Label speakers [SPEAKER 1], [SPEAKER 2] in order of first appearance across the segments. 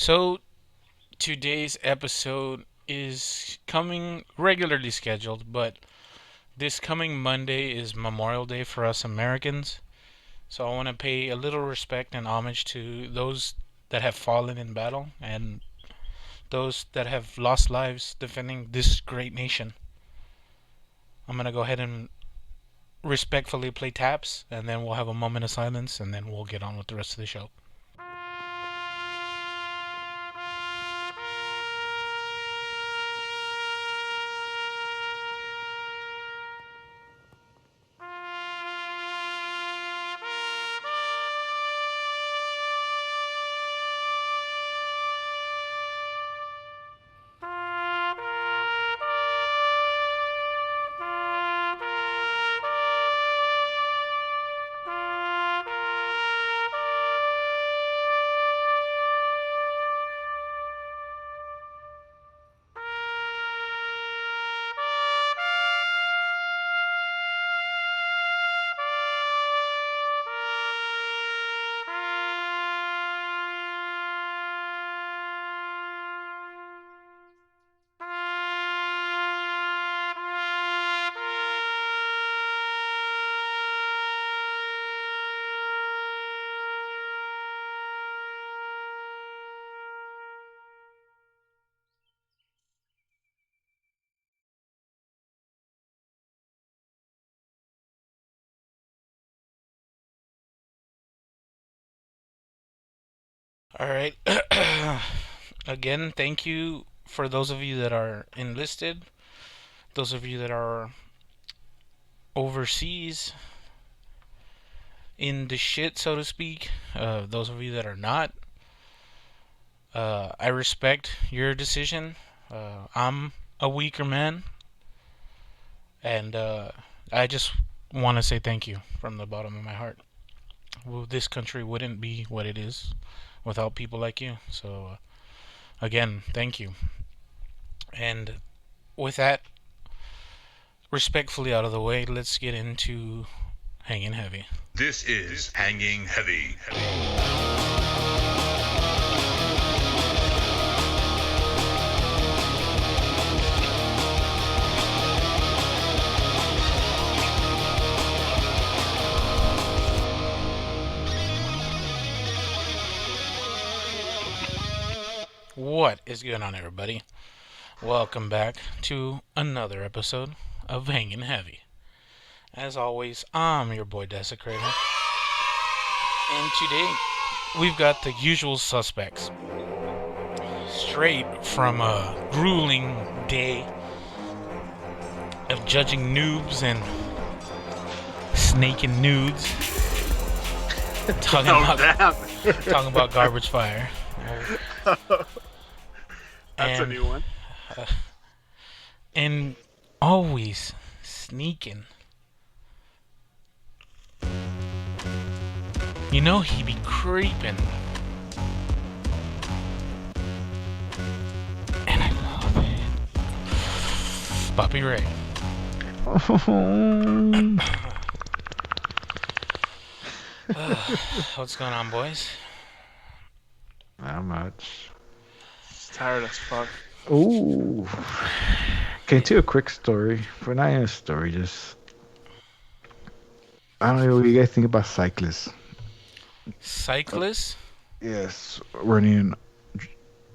[SPEAKER 1] So today's episode is coming regularly scheduled, but this coming Monday is Memorial Day for us Americans. So I want to pay a little respect and homage to those that have fallen in battle and those that have lost lives defending this great nation. I'm going to go ahead and respectfully play taps, and then we'll have a moment of silence, and then we'll get on with the rest of the show. All right. Again, thank you for those of you that are enlisted, those of you that are overseas in the shit, so to speak. Those of you that are not, I respect your decision. I'm a weaker man, and I just want to say thank you from the bottom of my heart. Well, this country wouldn't be what it is without people like you. So, again, thank you. And with that, respectfully out of the way, let's get into hanging heavy.
[SPEAKER 2] This is Hanging Heavy.
[SPEAKER 1] What is going on, everybody? Welcome back to another episode of Hanging Heavy. As always, I'm your boy Desecrator, and today we've got the usual suspects. Straight from a grueling day of judging noobs and snaking nudes, talking talking about garbage fire.
[SPEAKER 3] That's a new one.
[SPEAKER 1] And always sneaking. You know he be creeping. And I love it. Bobby Ray. What's going on, boys?
[SPEAKER 4] Not much.
[SPEAKER 3] Tired as fuck.
[SPEAKER 4] Ooh. Can I tell you a quick story? For not even a story, just I don't know what you guys think about cyclists.
[SPEAKER 1] Cyclists?
[SPEAKER 4] Yes, running,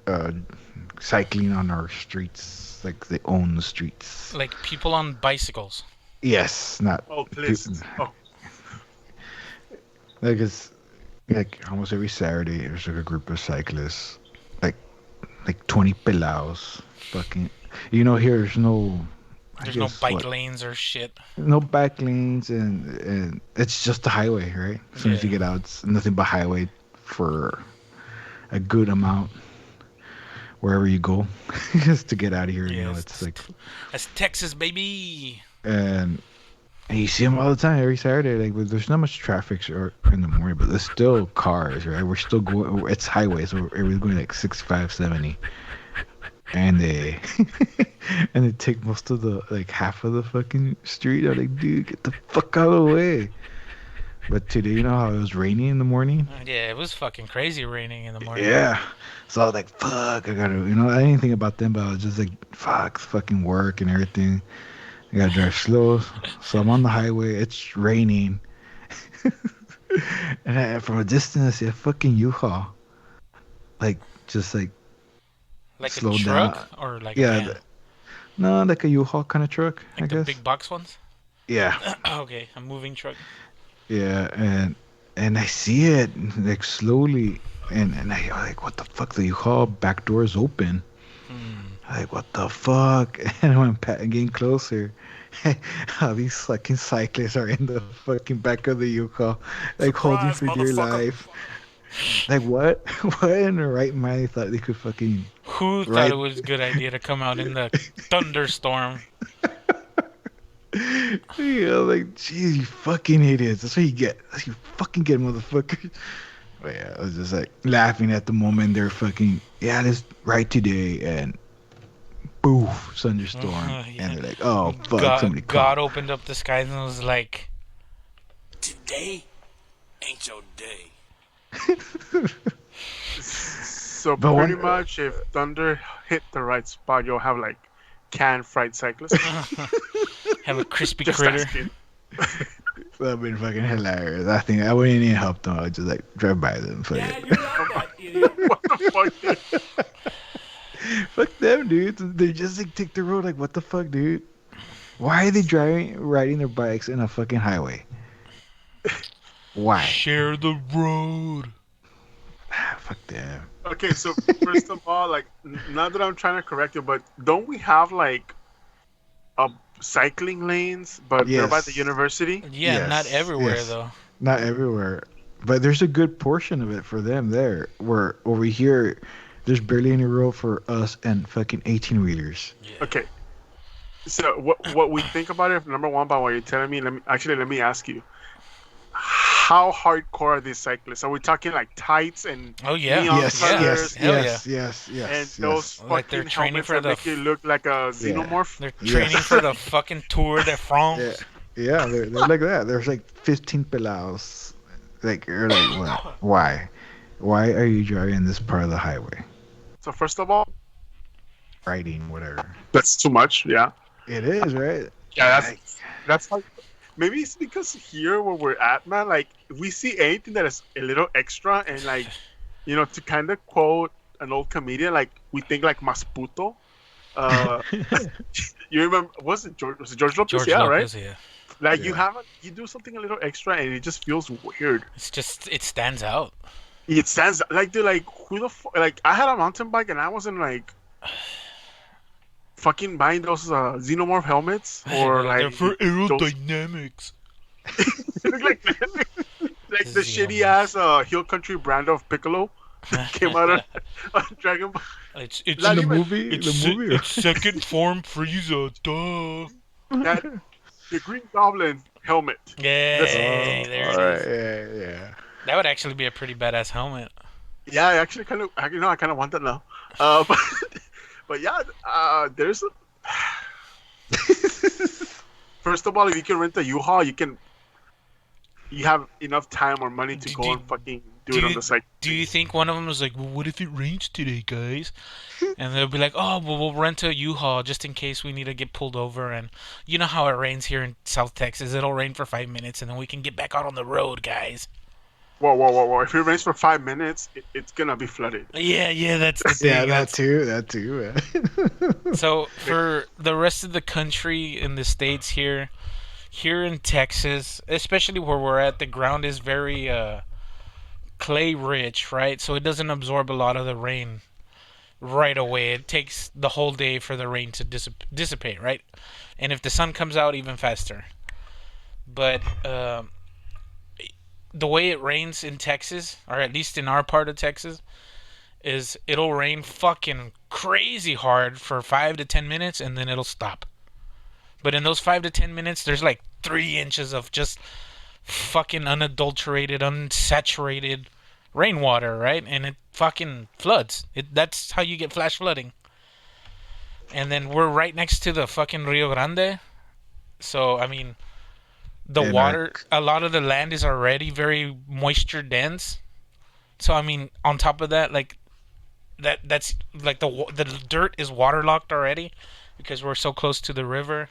[SPEAKER 4] uh, cycling on our streets, like they own the streets.
[SPEAKER 1] Like people on bicycles.
[SPEAKER 4] Yes, not
[SPEAKER 3] Oh, please. Oh,
[SPEAKER 4] like it's like almost every Saturday. There's like a group of cyclists, like 20 pelaos, fucking. Here's no.
[SPEAKER 1] There's no bike lanes or shit.
[SPEAKER 4] No back lanes, and it's just the highway, right? As soon as you get out, it's nothing but highway for a good amount wherever you go, just to get out of here. It's like
[SPEAKER 1] that's Texas, baby.
[SPEAKER 4] and you see them all the time, every Saturday. Like, but there's not much traffic or in the morning, but there's still cars, right? We're still going. It's highway, so everybody's going like 65, 70. And they and they take most of the half of the fucking street. I'm like, dude, get the fuck out of the way. But today, you know how it was raining in the morning?
[SPEAKER 1] Yeah, it was fucking crazy raining in the morning.
[SPEAKER 4] Yeah. So I was like, fuck, I gotta, I didn't think about them, but I was just like, fuck, fucking work and everything. I gotta drive slow. So I'm on the highway. It's raining. And from a distance, I see a fucking U-Haul. Like, just like
[SPEAKER 1] Like a
[SPEAKER 4] slowed
[SPEAKER 1] truck
[SPEAKER 4] down.
[SPEAKER 1] or like a
[SPEAKER 4] Yeah.
[SPEAKER 1] van?
[SPEAKER 4] No, like a U-Haul kind of truck, I
[SPEAKER 1] Like the
[SPEAKER 4] guess.
[SPEAKER 1] big box ones?
[SPEAKER 4] Yeah.
[SPEAKER 1] Okay, a moving truck.
[SPEAKER 4] Yeah. And I see it like slowly. And I like, what the fuck? The U-Haul back door's open.
[SPEAKER 1] Hmm.
[SPEAKER 4] Like, what the fuck? And when getting closer, how these fucking cyclists are in the fucking back of the Yukon, like holding
[SPEAKER 3] Surprise,
[SPEAKER 4] for dear
[SPEAKER 3] motherfucker.
[SPEAKER 4] life. Like, what? What in the right mind they thought they could fucking
[SPEAKER 1] Who thought it
[SPEAKER 4] ride?
[SPEAKER 1] was a good idea to come out in the thunderstorm?
[SPEAKER 4] Like, jeez, you fucking idiots. That's what you get. That's what you fucking get, motherfucker. But yeah, I was just like laughing at the moment. They're fucking, yeah, this right today. And boof, thunderstorm. And
[SPEAKER 1] Yeah.
[SPEAKER 4] they're like, oh, fuck, somebody
[SPEAKER 1] God
[SPEAKER 4] called.
[SPEAKER 1] opened up the skies and was like,
[SPEAKER 5] Today ain't your day.
[SPEAKER 3] So
[SPEAKER 4] But
[SPEAKER 3] pretty
[SPEAKER 4] one,
[SPEAKER 3] much, if thunder hit the right spot, you'll have like canned fried cyclists.
[SPEAKER 1] have a crispy
[SPEAKER 3] Just
[SPEAKER 1] critter.
[SPEAKER 3] asking.
[SPEAKER 4] that'd been fucking hilarious. I think I wouldn't even help them. I would just like drive by them. Fuck
[SPEAKER 5] Yeah,
[SPEAKER 4] it.
[SPEAKER 5] you like that, idiot.
[SPEAKER 3] What the fuck? Dude?
[SPEAKER 4] Fuck them, dude. They just like take the road. Like, what the fuck, dude? Why are they riding their bikes in a fucking highway? Why?
[SPEAKER 1] Share the road.
[SPEAKER 4] Fuck them.
[SPEAKER 3] Okay, so first of all, like, not that I'm trying to correct you, but don't we have like cycling lanes, but they're by the
[SPEAKER 4] Yes.
[SPEAKER 3] university?
[SPEAKER 1] Yeah, not
[SPEAKER 4] Yes,
[SPEAKER 1] everywhere
[SPEAKER 4] yes.
[SPEAKER 1] though.
[SPEAKER 4] Not everywhere, but there's a good portion of it for them there. Where over here, there's barely any road for us and fucking 18-wheelers.
[SPEAKER 3] Okay. So what we think about it? Number one, by what you're telling me, let me ask you, how hardcore are these cyclists? Are we talking like tights and
[SPEAKER 1] Oh yeah.
[SPEAKER 3] neon
[SPEAKER 4] Yes,
[SPEAKER 3] colors
[SPEAKER 4] yes,
[SPEAKER 1] Hell
[SPEAKER 4] yes, yes,
[SPEAKER 3] and
[SPEAKER 4] yes,
[SPEAKER 3] those
[SPEAKER 4] yes.
[SPEAKER 1] Like they're
[SPEAKER 3] fucking
[SPEAKER 1] training
[SPEAKER 3] helmets
[SPEAKER 1] for
[SPEAKER 3] that
[SPEAKER 1] the
[SPEAKER 3] make you look like a xenomorph?
[SPEAKER 1] They're
[SPEAKER 4] Yes.
[SPEAKER 1] training for the fucking Tour de
[SPEAKER 4] Yeah,
[SPEAKER 1] France.
[SPEAKER 4] yeah, they're like that. There's like 15 pelados. Like, you're like, what? Why? Why are you driving this part of the highway?
[SPEAKER 3] So first of all,
[SPEAKER 4] Riding, whatever.
[SPEAKER 3] that's too much. Yeah.
[SPEAKER 4] It is, right?
[SPEAKER 3] Yeah,
[SPEAKER 4] Like,
[SPEAKER 3] that's like maybe it's because here where we're at, man. Like if we see anything that is a little extra and like to kind of quote an old comedian, like we think like Masputo. You remember? Was it George Lopez?
[SPEAKER 1] George
[SPEAKER 3] Yeah,
[SPEAKER 1] Lopez,
[SPEAKER 3] right.
[SPEAKER 1] yeah.
[SPEAKER 3] Like
[SPEAKER 4] Yeah.
[SPEAKER 3] you do something a little extra and it just feels weird.
[SPEAKER 1] It stands out.
[SPEAKER 3] It stands like dude, like who the like I had a mountain bike and I wasn't like fucking buying those Xenomorph helmets or
[SPEAKER 1] They're
[SPEAKER 3] like
[SPEAKER 1] for
[SPEAKER 3] those
[SPEAKER 1] aerodynamics.
[SPEAKER 3] look like like the shitty
[SPEAKER 1] Xenomorphs.
[SPEAKER 3] ass Hill Country brand of Piccolo came out on Dragon Ball.
[SPEAKER 1] It's
[SPEAKER 3] Not
[SPEAKER 4] the
[SPEAKER 3] even-
[SPEAKER 4] movie, the movie.
[SPEAKER 1] it's second form Frieza. Duh.
[SPEAKER 3] That the Green Goblin helmet.
[SPEAKER 1] Yay, there it
[SPEAKER 4] All right,
[SPEAKER 1] is.
[SPEAKER 4] yeah.
[SPEAKER 1] That would actually be a pretty badass helmet.
[SPEAKER 3] Yeah, I actually kind of I kind of want that now. But yeah, there's a, first of all, if you can rent a U-Haul, you have enough time or money to go and fucking do it on the site.
[SPEAKER 1] Do you think one of them was like, well, what if it rains today, guys? And they'll be like, oh, well, we'll rent a U-Haul just in case we need to get pulled over. And you know how it rains here in South Texas. It'll rain for 5 minutes, and then we can get back out on the road, guys.
[SPEAKER 3] Whoa! If it rains for 5 minutes, it's gonna be flooded.
[SPEAKER 1] Yeah, that's the thing.
[SPEAKER 4] Yeah,
[SPEAKER 1] That's-
[SPEAKER 4] that too. Man.
[SPEAKER 1] So for the rest of the country in the States here in Texas, especially where we're at, the ground is very clay rich, right? So it doesn't absorb a lot of the rain right away. It takes the whole day for the rain to dissipate, right? And if the sun comes out, even faster. But the way it rains in Texas, or at least in our part of Texas, is it'll rain fucking crazy hard for 5 to 10 minutes and then it'll stop. But in those 5 to 10 minutes, there's like 3 inches of just fucking unadulterated, unsaturated rainwater, right? And it fucking floods. That's how you get flash flooding. And then we're right next to the fucking Rio Grande. So, I mean, the
[SPEAKER 4] And I,
[SPEAKER 1] water, a lot of the land is already very moisture dense. So I mean, on top of that, like that's like the dirt is waterlocked already because we're so close to the river.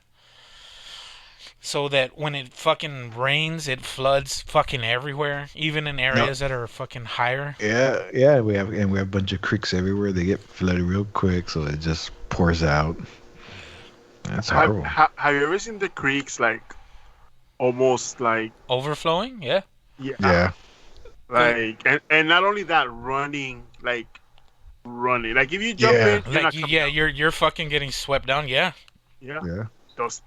[SPEAKER 1] So that when it fucking rains, it floods fucking everywhere, even in
[SPEAKER 4] no,
[SPEAKER 1] areas that are fucking higher.
[SPEAKER 4] yeah, we have a bunch of creeks everywhere. They get flooded real quick, so it just pours out. That's horrible.
[SPEAKER 3] Have you ever seen the creeks like almost like
[SPEAKER 1] Overflowing, yeah.
[SPEAKER 3] yeah,
[SPEAKER 4] Yeah,
[SPEAKER 1] Uh,
[SPEAKER 3] like and not only that, running. Like if you jump
[SPEAKER 4] yeah,
[SPEAKER 3] in, you're
[SPEAKER 1] like
[SPEAKER 3] not coming
[SPEAKER 1] yeah,
[SPEAKER 3] out.
[SPEAKER 1] you're fucking getting swept down, yeah.
[SPEAKER 3] Yeah,
[SPEAKER 4] yeah.
[SPEAKER 3] those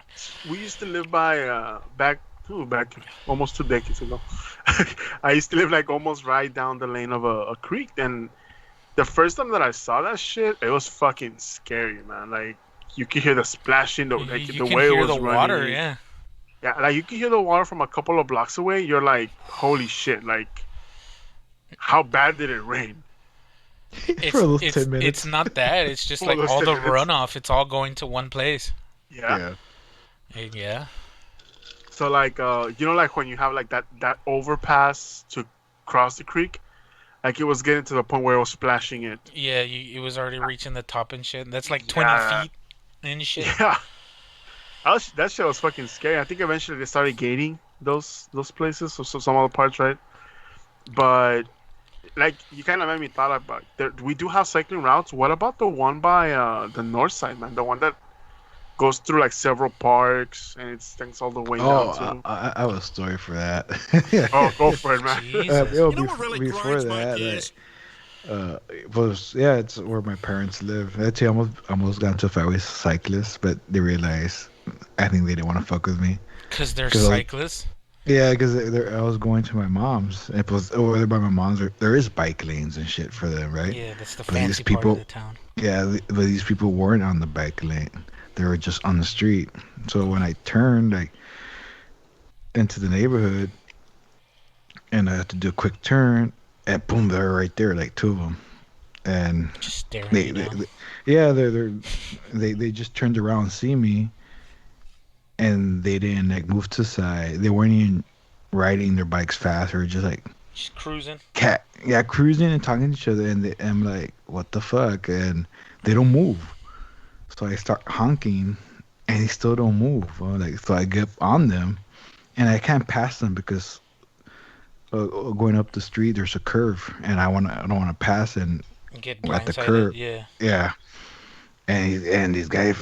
[SPEAKER 3] we used to live by back almost 2 decades ago. I used to live like almost right down the lane of a creek. And the first time that I saw that shit, it was fucking scary, man. Like you could hear the splashing,
[SPEAKER 1] You
[SPEAKER 3] the
[SPEAKER 1] can
[SPEAKER 3] way it
[SPEAKER 1] hear the
[SPEAKER 3] was
[SPEAKER 1] water,
[SPEAKER 3] running.
[SPEAKER 1] yeah.
[SPEAKER 3] Yeah, like you could hear the water from a couple of blocks away. You're like, holy shit! Like, how bad did it rain?
[SPEAKER 4] For
[SPEAKER 1] It's
[SPEAKER 4] those
[SPEAKER 1] it's
[SPEAKER 4] 10 minutes.
[SPEAKER 1] not that. It's just
[SPEAKER 3] For
[SPEAKER 1] like
[SPEAKER 3] those
[SPEAKER 1] all
[SPEAKER 3] 10
[SPEAKER 1] the
[SPEAKER 3] minutes.
[SPEAKER 1] runoff. It's all going to one place.
[SPEAKER 3] Yeah.
[SPEAKER 4] Yeah,
[SPEAKER 1] Yeah.
[SPEAKER 3] So like, like when you have like that overpass to cross the creek, like it was getting to the point where it was splashing it.
[SPEAKER 1] Yeah, it was already reaching the top and shit. That's like 20
[SPEAKER 3] Yeah,
[SPEAKER 1] feet and shit.
[SPEAKER 3] yeah. That shit was fucking scary. I think eventually they started gating those places, so some other parts, right? But like you kind of made me thought about there. We do have cycling routes. What about the one by the north side, man? The one that goes through like several parks and it extends all the way down
[SPEAKER 4] Oh,
[SPEAKER 3] to.
[SPEAKER 4] I have a story for that.
[SPEAKER 3] Oh, go for it, man.
[SPEAKER 1] Jesus.
[SPEAKER 4] Yo,
[SPEAKER 5] You know what really
[SPEAKER 4] before
[SPEAKER 5] grinds my
[SPEAKER 4] that,
[SPEAKER 5] gears?
[SPEAKER 4] it was yeah, it's where my parents live. Actually, almost got into a fight with cyclists, but they realized I think they didn't want to fuck with me.
[SPEAKER 1] Because they're
[SPEAKER 4] Cause
[SPEAKER 1] cyclists.
[SPEAKER 4] yeah, because I was going to my mom's. It was over there by my mom's. There is bike lanes and shit for them, right?
[SPEAKER 1] Yeah, that's the
[SPEAKER 4] But these
[SPEAKER 1] fancy part of
[SPEAKER 4] people,
[SPEAKER 1] the town.
[SPEAKER 4] yeah, but these people weren't on the bike lane. They were just on the street. So when I turned like into the neighborhood and I had to do a quick turn, and boom, they were right there, like two of them. And
[SPEAKER 1] Just staring
[SPEAKER 4] they,
[SPEAKER 1] you
[SPEAKER 4] they,
[SPEAKER 1] down.
[SPEAKER 4] they yeah, they just turned around and see me, and they didn't like move to the side. They weren't even riding their bikes fast, or just like
[SPEAKER 1] Just cruising.
[SPEAKER 4] yeah, cruising and talking to each other. And I'm like, what the fuck? And they don't move. So I start honking, and they still don't move. Like, so I get up on them, and I can't pass them because going up the street there's a curve, and I don't want to pass and
[SPEAKER 1] Get
[SPEAKER 4] at the
[SPEAKER 1] blindsided.
[SPEAKER 4] curve.
[SPEAKER 1] Yeah.
[SPEAKER 4] Yeah. And these guys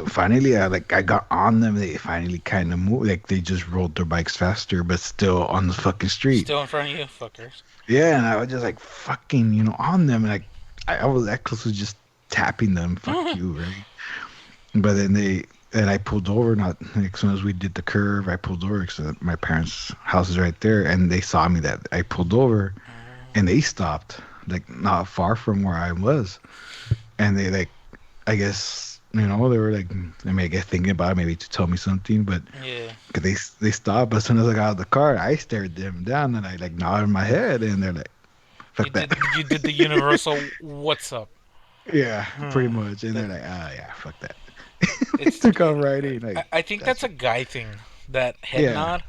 [SPEAKER 4] finally, I got on them. They finally kind of moved, like they just rolled their bikes faster, but still on the fucking street.
[SPEAKER 1] Still in front of you, fuckers.
[SPEAKER 4] Yeah, and I was just like fucking, on them. Like I was that close to just tapping them. Fuck you, right? But then I pulled over. Not like, as soon as we did the curve, I pulled over because my parents' house is right there, and they saw me that I pulled over, and they stopped like not far from where I was, and they like, I guess they were like, I mean, I guess thinking about it, maybe to tell me something, but
[SPEAKER 1] Yeah.
[SPEAKER 4] cause they stopped. But as soon as I got out of the car, I stared them down, and I like nodded my head, and they're like,
[SPEAKER 1] You
[SPEAKER 4] "Fuck that."
[SPEAKER 1] did the universal what's up.
[SPEAKER 4] Yeah, pretty much. And they're like, yeah, fuck that.
[SPEAKER 1] It's
[SPEAKER 4] Took off riding. Like,
[SPEAKER 1] I think that's a guy thing. That head
[SPEAKER 4] Yeah.
[SPEAKER 1] nod.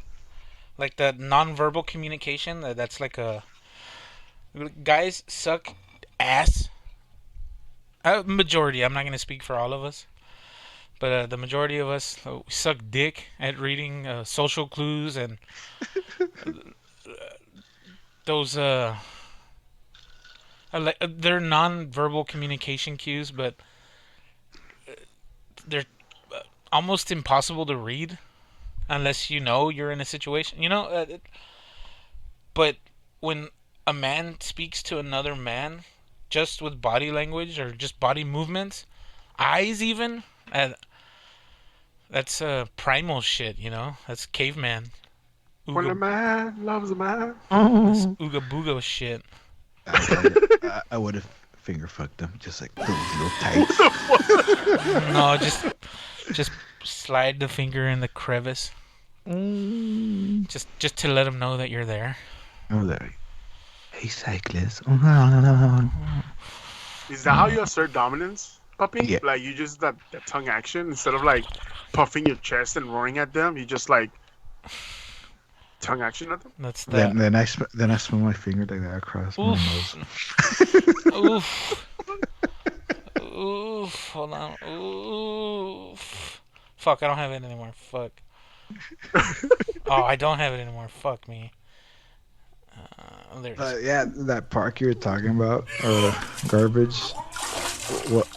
[SPEAKER 1] Like that non-verbal communication. That's like a guys suck ass. Majority. I'm not gonna speak for all of us, but the majority of us suck dick at reading social clues and those they're non-verbal communication cues, but they're almost impossible to read unless you're in a situation. But when a man speaks to another man, just with body language or just body movements, eyes even, that's primal shit. That's caveman.
[SPEAKER 3] When a
[SPEAKER 1] Ooga,
[SPEAKER 3] man loves a man.
[SPEAKER 1] that's
[SPEAKER 4] oh,
[SPEAKER 1] ooga booga shit.
[SPEAKER 4] I would have finger fucked them, just like those little tights.
[SPEAKER 1] No, just slide the finger in the crevice,
[SPEAKER 4] Mm.
[SPEAKER 1] just to let him know that you're there.
[SPEAKER 4] I was like, hey, cyclist.
[SPEAKER 3] Is that how you assert dominance, puppy?
[SPEAKER 4] Yeah.
[SPEAKER 3] Like you just that tongue action instead of like puffing your chest and roaring at them. You just like tongue action at them.
[SPEAKER 1] That's that.
[SPEAKER 4] Then I smell my finger like that across my nose.
[SPEAKER 1] Oof. Oof. Oof. Hold on. Oof. Fuck, I don't have it anymore. Fuck. Oh, I don't have it anymore. Fuck me. There it is.
[SPEAKER 4] Yeah, that park you were talking about, garbage.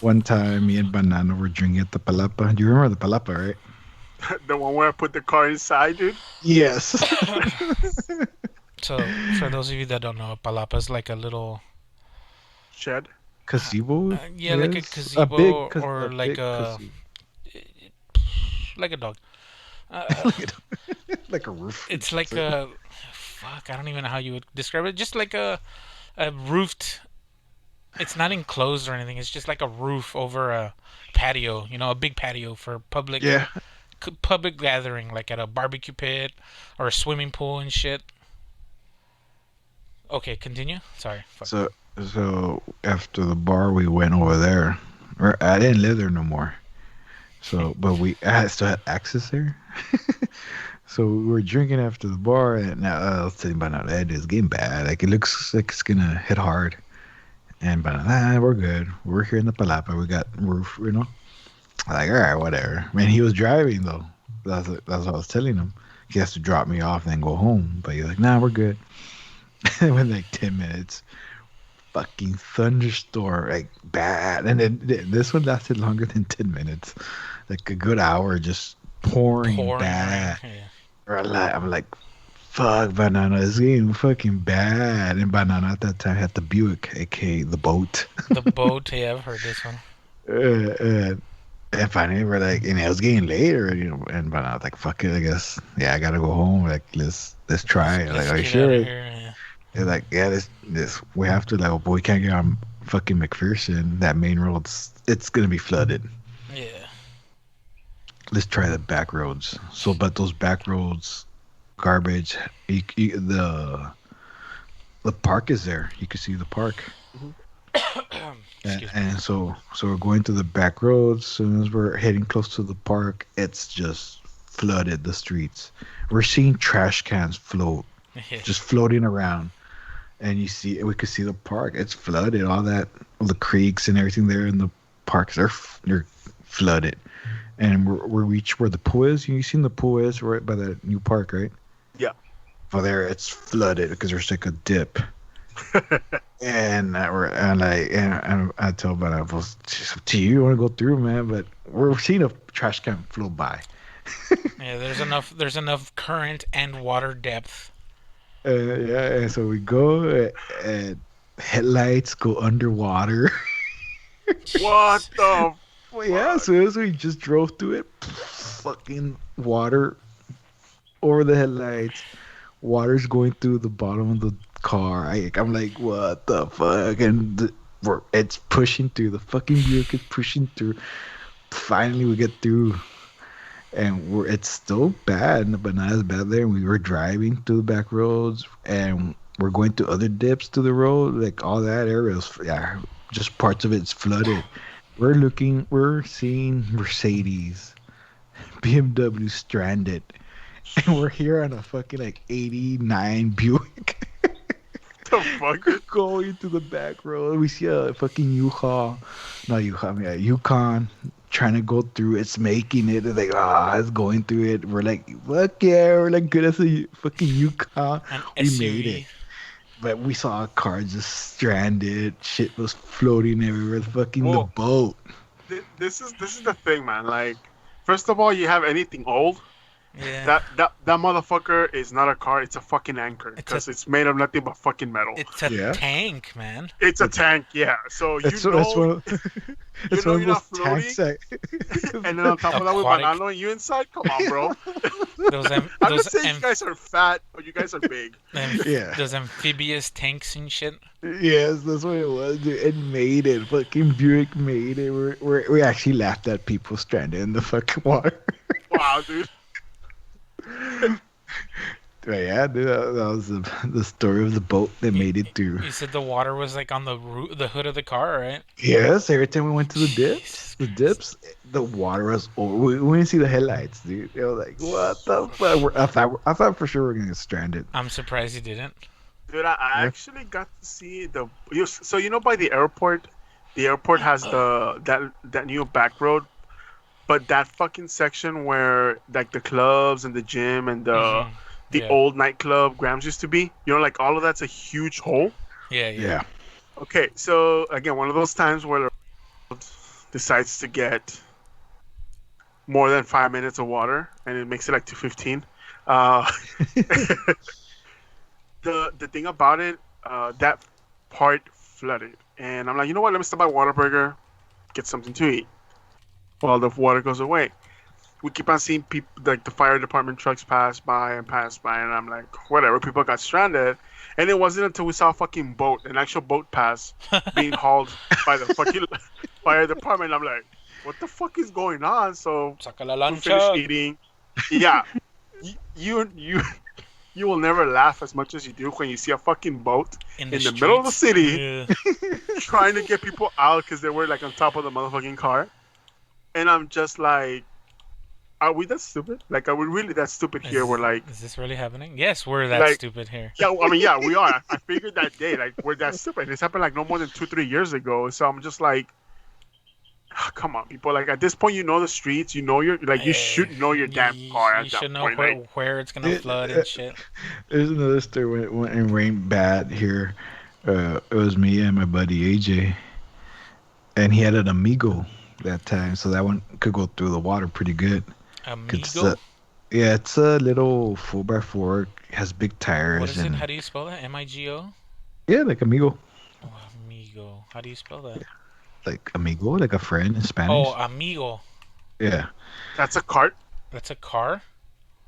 [SPEAKER 4] One time, me and Banana were drinking at the Palapa. Do you remember the Palapa, right?
[SPEAKER 3] The one where I put the car inside, dude.
[SPEAKER 4] Yes.
[SPEAKER 1] So, for those of you that don't know, Palapa is like a little,
[SPEAKER 3] Shed.
[SPEAKER 4] Gazebo,
[SPEAKER 1] yeah,
[SPEAKER 4] I
[SPEAKER 1] like a
[SPEAKER 4] guess? A big,
[SPEAKER 1] gazebo or like
[SPEAKER 4] big
[SPEAKER 1] a
[SPEAKER 4] gazebo.
[SPEAKER 1] like a dog.
[SPEAKER 4] Like a roof.
[SPEAKER 1] It's like a fuck. I don't even know how you would describe it. Just like a roofed. It's not enclosed or anything. It's just like a roof over a patio. You know, a big patio for
[SPEAKER 4] Yeah.
[SPEAKER 1] public gathering, like at a barbecue pit or a swimming pool and shit. Okay, continue. Sorry. Fuck.
[SPEAKER 4] So after the bar, we went over there. Or I didn't live there no more. So, but I still had access there. So we were drinking after the bar, and now I was telling about now that it's getting bad. Like it looks like it's gonna hit hard. And but we're good. We're here in the Palapa. We got roof, you know. Like all right, whatever. Man, he was driving though. That's what I was telling him. He has to drop me off and then go home. But he's like, nah, we're good. Within like 10 minutes, fucking thunderstorm, like bad. And then this one lasted longer than 10 minutes, like a good hour, just pouring bad.
[SPEAKER 1] Yeah.
[SPEAKER 4] I'm like, fuck, Banana, it's getting fucking bad. And Banana at that time had the Buick, aka the boat.
[SPEAKER 1] The boat. Yeah, I've heard this one.
[SPEAKER 4] And finally, we're like, and it was getting later, you know. And Banana was like, fuck it, I guess. Yeah, I gotta go home. Like, let's try it.
[SPEAKER 1] Let's
[SPEAKER 4] Like, are you
[SPEAKER 1] get
[SPEAKER 4] sure?
[SPEAKER 1] out of here. Yeah.
[SPEAKER 4] They're like, yeah, this we have to, like, oh, boy, we can't get on fucking McPherson. That main road's it's gonna be flooded.
[SPEAKER 1] Yeah.
[SPEAKER 4] Let's try the back roads. So, but those back roads, garbage. The park is there. You can see the park.
[SPEAKER 1] Excuse me.
[SPEAKER 4] And so we're going to the back roads. As soon as we're heading close to the park, it's just flooded the streets. We're seeing trash cans float, just floating around. And we could see the park. It's flooded. All the creeks and everything there in the parks, they're flooded. And we reach where the pool is. You seen the pool is right by the new park, right?
[SPEAKER 3] Yeah.
[SPEAKER 4] For there, it's flooded because there's like a dip. And I told Banana, well, it's up to you. You want to go through, man? But we're seeing a trash can float by.
[SPEAKER 1] Yeah, there's enough current and water depth.
[SPEAKER 4] Yeah, and so we go, and headlights go underwater.
[SPEAKER 3] What the?
[SPEAKER 4] Well, yeah, as soon as we just drove through it, fucking water over the headlights. Water's going through the bottom of the car. I'm like, what the fuck? And it's pushing through. The fucking Buick is pushing through. Finally, we get through. And it's still bad, but not as bad there. We were driving through the back roads, and we're going to other dips to the road, like all that area is, yeah, just parts of it's flooded. We're seeing Mercedes, BMW stranded, and we're here on a fucking like '89 Buick.
[SPEAKER 3] The fuck?
[SPEAKER 4] We're going to the back road. We see a fucking U-Haul, not U-Haul, I mean a Yukon. Trying to go through, it's making it. It's like, it's going through it. We're like, fuck yeah, we're like good as a fucking Yukon. We made it. But we saw a car just stranded. Shit was floating everywhere. The boat.
[SPEAKER 3] This is the thing, man. Like, first of all, you have anything old.
[SPEAKER 1] Yeah.
[SPEAKER 3] That motherfucker is not a car. It's a fucking anchor because it's made of nothing but fucking metal.
[SPEAKER 1] It's a tank, man.
[SPEAKER 3] It's a tank, yeah. So
[SPEAKER 4] It's
[SPEAKER 3] you
[SPEAKER 4] one
[SPEAKER 3] know
[SPEAKER 4] of
[SPEAKER 3] you're not
[SPEAKER 4] those tanks
[SPEAKER 3] floating.
[SPEAKER 4] that,
[SPEAKER 3] And then on top of that, with
[SPEAKER 1] Aquatic.
[SPEAKER 3] Banana and you inside, come on, bro.
[SPEAKER 1] Those
[SPEAKER 3] I'm not saying you guys are fat or you guys are big.
[SPEAKER 4] Yeah.
[SPEAKER 1] Those amphibious tanks and shit.
[SPEAKER 4] Yes, that's what it was, dude. It made it. Fucking Buick made it. We actually laughed at people stranded in the fucking water.
[SPEAKER 3] Wow, dude.
[SPEAKER 4] But yeah, dude, that was the story of the boat that made it through.
[SPEAKER 1] You said the water was like on the hood of the car, right?
[SPEAKER 4] Yes, every time we went to the dips.
[SPEAKER 1] Jesus
[SPEAKER 4] The dips, the water was over. We didn't see the headlights, dude. They were like, "What the fuck?" I thought for sure we are gonna get stranded.
[SPEAKER 1] I'm surprised you didn't.
[SPEAKER 3] Dude, I
[SPEAKER 4] Yeah.
[SPEAKER 3] actually got to see so by the airport has that new back road, but that fucking section where like the clubs and the gym and
[SPEAKER 1] Mm-hmm.
[SPEAKER 3] the
[SPEAKER 1] Yeah.
[SPEAKER 3] old nightclub Grams used to be, like all of that's a huge hole.
[SPEAKER 1] Yeah. Yeah.
[SPEAKER 4] Yeah.
[SPEAKER 3] Okay, so again, one of those times where the road decides to get more than 5 minutes of water and it makes it like 2:15. Uh, the thing about it, that part flooded, and I'm like, you know what? Let me stop by Whataburger, get something to eat while the water goes away. We keep on seeing people like the fire department trucks pass by, and I'm like, whatever. People got stranded, and it wasn't until we saw a fucking boat, an actual boat pass, being hauled by the fucking fire department. I'm like, what the fuck is going on? So
[SPEAKER 1] Saca la
[SPEAKER 3] we finished
[SPEAKER 1] lancha
[SPEAKER 3] eating. Yeah, you you will never laugh as much as you do when you see a fucking boat
[SPEAKER 1] in the
[SPEAKER 3] in the middle of the
[SPEAKER 1] streets.
[SPEAKER 3] city
[SPEAKER 1] Yeah.
[SPEAKER 3] trying to get people out because they were like on top of the motherfucking car. And I'm just like, are we that stupid? Like, are we really that stupid here? We're
[SPEAKER 1] Is this really happening? Yes, we're that
[SPEAKER 3] like,
[SPEAKER 1] stupid here.
[SPEAKER 3] yeah, I mean, yeah, we are. I figured that day, like, we're that stupid. This happened like no more than 2, 3 years ago. So I'm just like, come on, people. Like, at this point, you know the streets. You know you
[SPEAKER 1] Hey,
[SPEAKER 3] should know your damn car
[SPEAKER 1] you
[SPEAKER 3] at that
[SPEAKER 1] should know
[SPEAKER 3] point. Like,
[SPEAKER 1] where it's gonna
[SPEAKER 4] It,
[SPEAKER 1] flood and shit.
[SPEAKER 4] there's another story when it rained bad here. It was me and my buddy AJ, and he had an Amigo that time, so that one could go through the water pretty good. It's
[SPEAKER 1] Amigo.
[SPEAKER 4] yeah, it's a little 4x4, has big
[SPEAKER 1] What
[SPEAKER 4] tires,
[SPEAKER 1] is it? How
[SPEAKER 4] and
[SPEAKER 1] do you spell that? Migo.
[SPEAKER 4] yeah, like Amigo,
[SPEAKER 1] Oh, amigo. How do you spell that?
[SPEAKER 4] like amigo, like a friend in
[SPEAKER 1] Oh,
[SPEAKER 4] Spanish.
[SPEAKER 1] amigo.
[SPEAKER 4] Yeah,
[SPEAKER 3] that's a cart.
[SPEAKER 1] That's a car.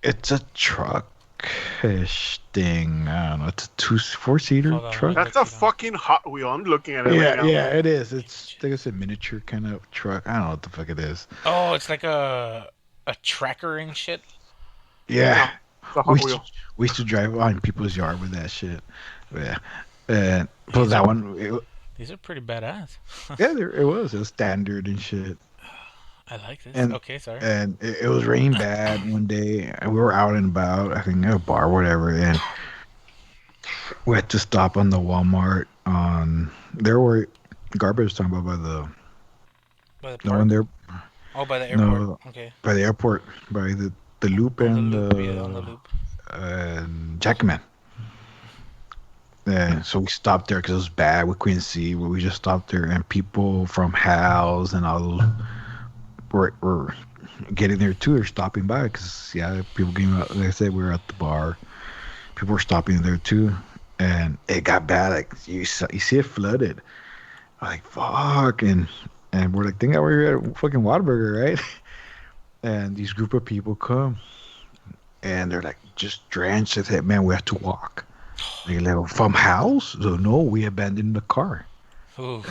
[SPEAKER 4] it's a truck-ish thing. I don't know. It's a four-seater
[SPEAKER 1] Hold on, let me
[SPEAKER 4] truck.
[SPEAKER 1] look
[SPEAKER 3] That's a
[SPEAKER 1] it up.
[SPEAKER 3] fucking Hot Wheel. I'm looking at it right
[SPEAKER 4] Yeah,
[SPEAKER 3] now.
[SPEAKER 4] yeah, it is. It's like I said, miniature kind of truck. I don't know what the fuck it is.
[SPEAKER 1] Oh, it's like a tracker and shit.
[SPEAKER 3] No,
[SPEAKER 4] Yeah,
[SPEAKER 3] it's a
[SPEAKER 4] we
[SPEAKER 3] Hot
[SPEAKER 4] used to,
[SPEAKER 3] Wheel.
[SPEAKER 4] we used to drive on people's yard with that shit. Yeah, and but
[SPEAKER 1] These
[SPEAKER 4] that
[SPEAKER 1] are
[SPEAKER 4] one,
[SPEAKER 1] these are pretty badass.
[SPEAKER 4] yeah, it was. It was standard and shit.
[SPEAKER 1] I like this.
[SPEAKER 4] And
[SPEAKER 1] Okay, sorry.
[SPEAKER 4] it was raining bad one day, and we were out and about, I think at a bar, or whatever, and we had to stop on the Walmart on there were garbage talking about by
[SPEAKER 1] By the
[SPEAKER 4] the one
[SPEAKER 1] park?
[SPEAKER 4] there,
[SPEAKER 1] Oh, by the airport.
[SPEAKER 4] no,
[SPEAKER 1] Okay.
[SPEAKER 4] by the airport, by the loop
[SPEAKER 1] On the
[SPEAKER 4] and
[SPEAKER 1] loop. Yeah, on the
[SPEAKER 4] the
[SPEAKER 1] loop.
[SPEAKER 4] Jackman. Yeah, so we stopped there because it was bad. We couldn't see. We just stopped there, and people from Hal's and all those were getting there too. They're stopping by because yeah, people came out. Like I said, we were at the bar. People were stopping there too, and it got bad. Like you see it flooded. I'm like fuck, and we're like, think that we're at fucking Whataburger, right? And these group of people come, and they're like just drenched. They said, man, we have to walk. They like, from house? So no, we abandoned the car.
[SPEAKER 1] Ooh.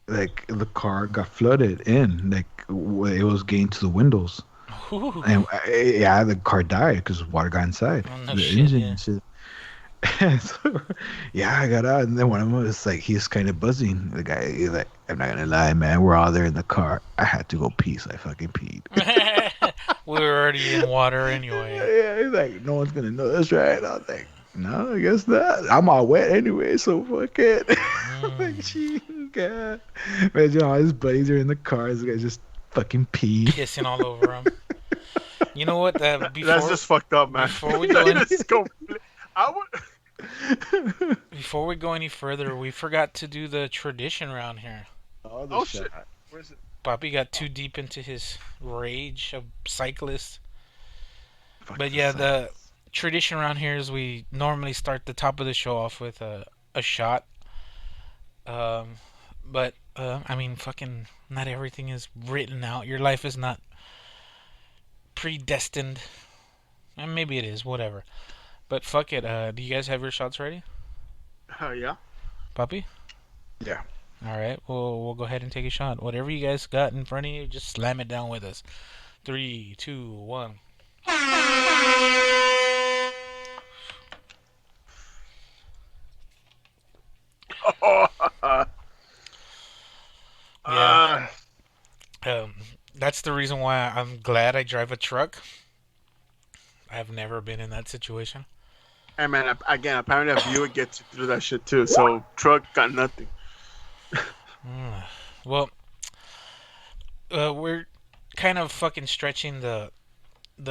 [SPEAKER 4] Like the car got flooded in, like it was getting to the windows,
[SPEAKER 1] Ooh.
[SPEAKER 4] and yeah, the car died because water got inside
[SPEAKER 1] Oh, no
[SPEAKER 4] the
[SPEAKER 1] shit,
[SPEAKER 4] engine
[SPEAKER 1] yeah.
[SPEAKER 4] and shit. And so, yeah, I got out, and then one of them was like, he's kind of buzzing. The guy, he's like, I'm not gonna lie, man, we're all there in the car. I had to go pee, so I fucking peed.
[SPEAKER 1] We were already in water anyway.
[SPEAKER 4] Yeah, he's like, no one's gonna know this, right? I was like, no, I guess not. I'm all wet anyway, so fuck it. Like,
[SPEAKER 1] Mm.
[SPEAKER 4] gee, God. Man, you know, all his buddies are in the car. This guy just fucking peed.
[SPEAKER 1] Pissing all over him. You know what?
[SPEAKER 3] That's just fucked up, man.
[SPEAKER 1] Before we go in,
[SPEAKER 3] Just go. I would.
[SPEAKER 1] before we go any further, we forgot to do the tradition round here.
[SPEAKER 4] Oh,
[SPEAKER 3] Oh shit. Where's it?
[SPEAKER 1] Bobby got too deep into his rage of cyclists.
[SPEAKER 4] Fuck
[SPEAKER 1] But
[SPEAKER 4] the
[SPEAKER 1] yeah,
[SPEAKER 4] sun.
[SPEAKER 1] the tradition around here is we normally start the top of the show off with a shot. Um, but I mean, fucking, not everything is written out. Your life is not predestined. And maybe it is, whatever. But fuck it. Do you guys have your shots ready,
[SPEAKER 3] Yeah.
[SPEAKER 1] Poppy?
[SPEAKER 4] Yeah.
[SPEAKER 1] All right. We'll go ahead and take a shot. Whatever you guys got in front of you, just slam it down with us. 3, 2, 1.
[SPEAKER 3] Oh,
[SPEAKER 1] Yeah. Um, that's the reason why I'm glad I drive a truck. I've never been in that situation.
[SPEAKER 3] And man, again, apparently a Buick gets you through that shit too. So truck got nothing.
[SPEAKER 1] Mm. Well, we're kind of fucking stretching the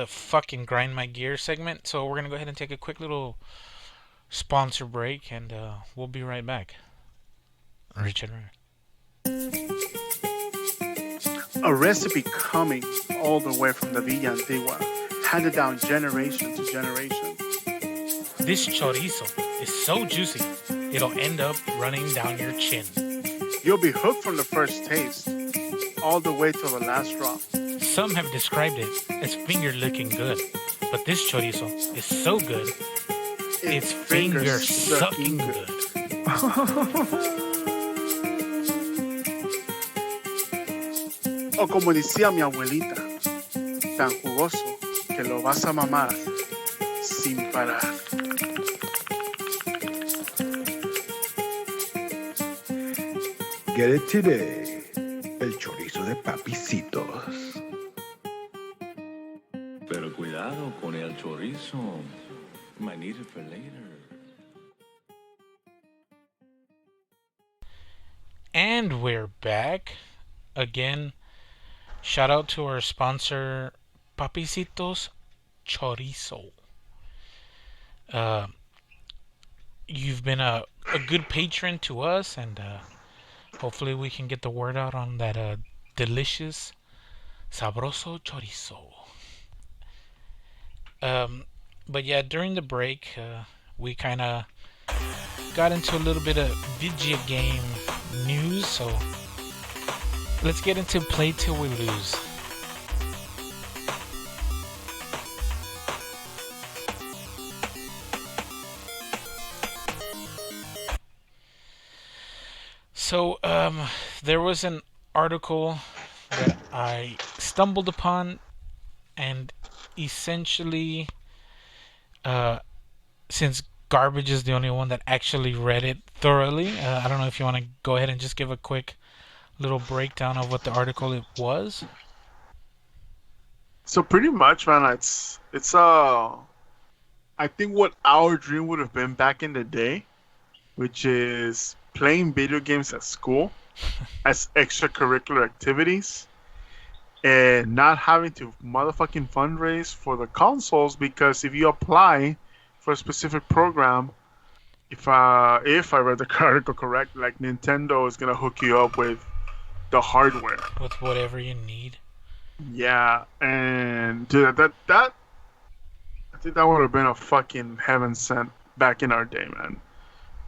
[SPEAKER 1] fucking grind my gear segment, so we're gonna go ahead and take a quick little sponsor break, and we'll be right back. Richard.
[SPEAKER 6] A recipe coming all the way from the Villa Antigua, handed down generation to generation.
[SPEAKER 1] This chorizo is so juicy, it'll end up running down your chin.
[SPEAKER 6] You'll be hooked from the first taste, all the way till the last drop.
[SPEAKER 1] Some have described it as finger looking good, but this chorizo is so good, it's finger sucking good.
[SPEAKER 6] O como decía mi abuelita, tan jugoso que lo vas a mamar sin parar.
[SPEAKER 4] Get it today. El chorizo de papicitos.
[SPEAKER 7] Pero cuidado con el chorizo. Might need it for later.
[SPEAKER 1] And we're back. Again, shout out to our sponsor, Papicitos Chorizo. You've been a good patron to us, and hopefully we can get the word out on that delicious, sabroso chorizo. But yeah, during the break, we kind of got into a little bit of video game news, so let's get into Play Till We Lose. So, there was an article that I stumbled upon, and essentially, since Garbage is the only one that actually read it thoroughly, I don't know if you want to go ahead and just give a quick little breakdown of what the article it was.
[SPEAKER 3] So pretty much, man, it's I think what our dream would have been back in the day, which is playing video games at school as extracurricular activities and not having to motherfucking fundraise for the consoles, because if you apply for a specific program, if I read the article correct, like Nintendo is gonna hook you up with the hardware.
[SPEAKER 1] With whatever you need.
[SPEAKER 3] Yeah, and dude, that I think that would have been a fucking heaven sent back in our day, man.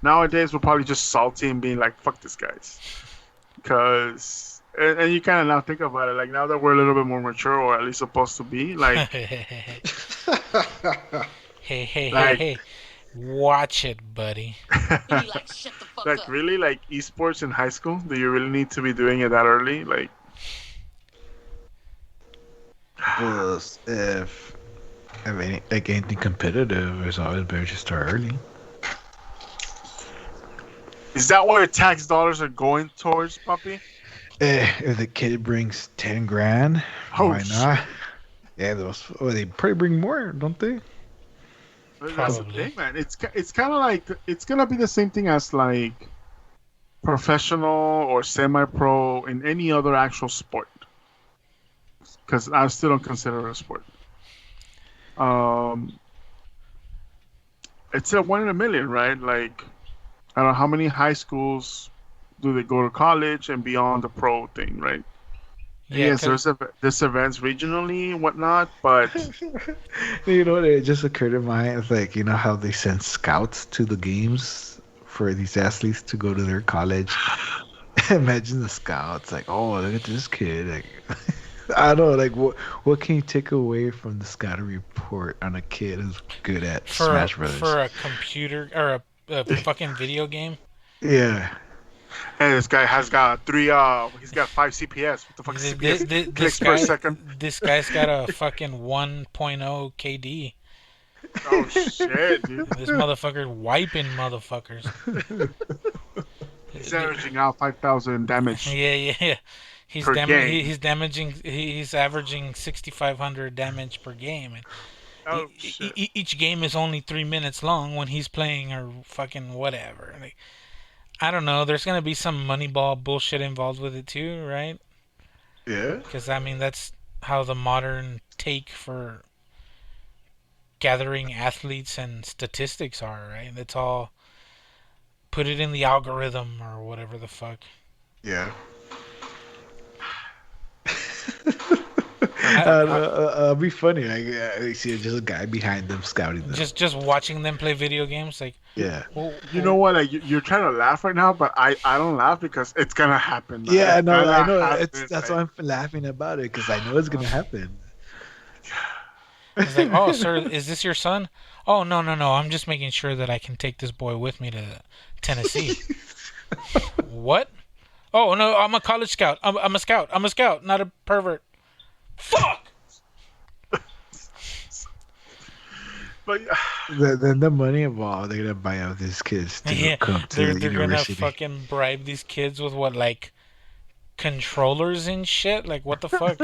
[SPEAKER 3] Nowadays, we're probably just salty and being like, fuck this guys. Because, and you kind of now think about it, like now that we're a little bit more mature, or at least supposed to be, like,
[SPEAKER 1] hey, watch it, buddy.
[SPEAKER 3] like really, like esports in high school, do you really need to be doing it that early? Like,
[SPEAKER 4] Well, if like anything competitive, it's always better to start early.
[SPEAKER 3] is that where tax dollars are going towards, puppy?
[SPEAKER 4] If the kid brings 10 grand,
[SPEAKER 3] Oh,
[SPEAKER 4] why not? Yeah, they probably bring more, don't they?
[SPEAKER 3] That's the
[SPEAKER 1] Probably.
[SPEAKER 3] thing, man. It's kind of like it's gonna be the same thing as like professional or semi-pro in any other actual sport. Because I still don't consider it a sport. It's a 1 in a million, right? Like, I don't know how many high schools do they go to college and beyond the pro thing, right?
[SPEAKER 1] Yeah,
[SPEAKER 3] Yes, there's events regionally and whatnot, but
[SPEAKER 4] You know, it just occurred to mind. It's like, you know how they send scouts to the games for these athletes to go to their college. Imagine the scouts, like, oh, look at this kid. Like, I don't know, like, what can you take away from the scouting report on a kid who's good at Smash Brothers?
[SPEAKER 1] for a computer or a fucking video game.
[SPEAKER 4] Yeah.
[SPEAKER 3] and this guy has got he's got 5 CPS. What the fuck is CPS?
[SPEAKER 1] This
[SPEAKER 3] Clicks per
[SPEAKER 1] guy,
[SPEAKER 3] second.
[SPEAKER 1] this guy's got a fucking 1.0 KD.
[SPEAKER 3] Oh shit, dude.
[SPEAKER 1] This motherfucker wiping motherfuckers.
[SPEAKER 3] He's averaging out 5,000 damage.
[SPEAKER 1] Yeah.
[SPEAKER 3] per game.
[SPEAKER 1] He's averaging 6,500 damage per game, and
[SPEAKER 3] Oh shit.
[SPEAKER 1] each game is only 3 minutes long when he's playing or fucking whatever. Like, I don't know. There's gonna be some Moneyball bullshit involved with it too, right?
[SPEAKER 3] Yeah.
[SPEAKER 1] Because I mean that's how the modern take for gathering athletes and statistics are, right? It's all put it in the algorithm or whatever the fuck.
[SPEAKER 3] Yeah.
[SPEAKER 4] It'll be funny. Like, you see just a guy behind them scouting them.
[SPEAKER 1] Just watching them play video games, like,
[SPEAKER 4] Yeah.
[SPEAKER 3] You know what? Like you're trying to laugh right now, but I don't laugh because it's gonna happen. Like,
[SPEAKER 4] Yeah,
[SPEAKER 3] it's
[SPEAKER 4] no,
[SPEAKER 3] gonna
[SPEAKER 4] I know.
[SPEAKER 3] happen,
[SPEAKER 4] That's
[SPEAKER 3] like-
[SPEAKER 4] why I'm laughing about it because I know it's gonna happen.
[SPEAKER 1] it's like, oh, sir, is this your son? Oh, no, no, no. I'm just making sure that I can take this boy with me to Tennessee. What? Oh no, I'm a college scout. I'm a scout. I'm a scout, not a pervert. Fuck.
[SPEAKER 3] But
[SPEAKER 4] Then the money involved, they're gonna buy out these kids to
[SPEAKER 1] Yeah,
[SPEAKER 4] come to
[SPEAKER 1] they're
[SPEAKER 4] the
[SPEAKER 1] they're gonna
[SPEAKER 4] university.
[SPEAKER 1] fucking bribe these kids with what, like, controllers and shit. Like, what the fuck?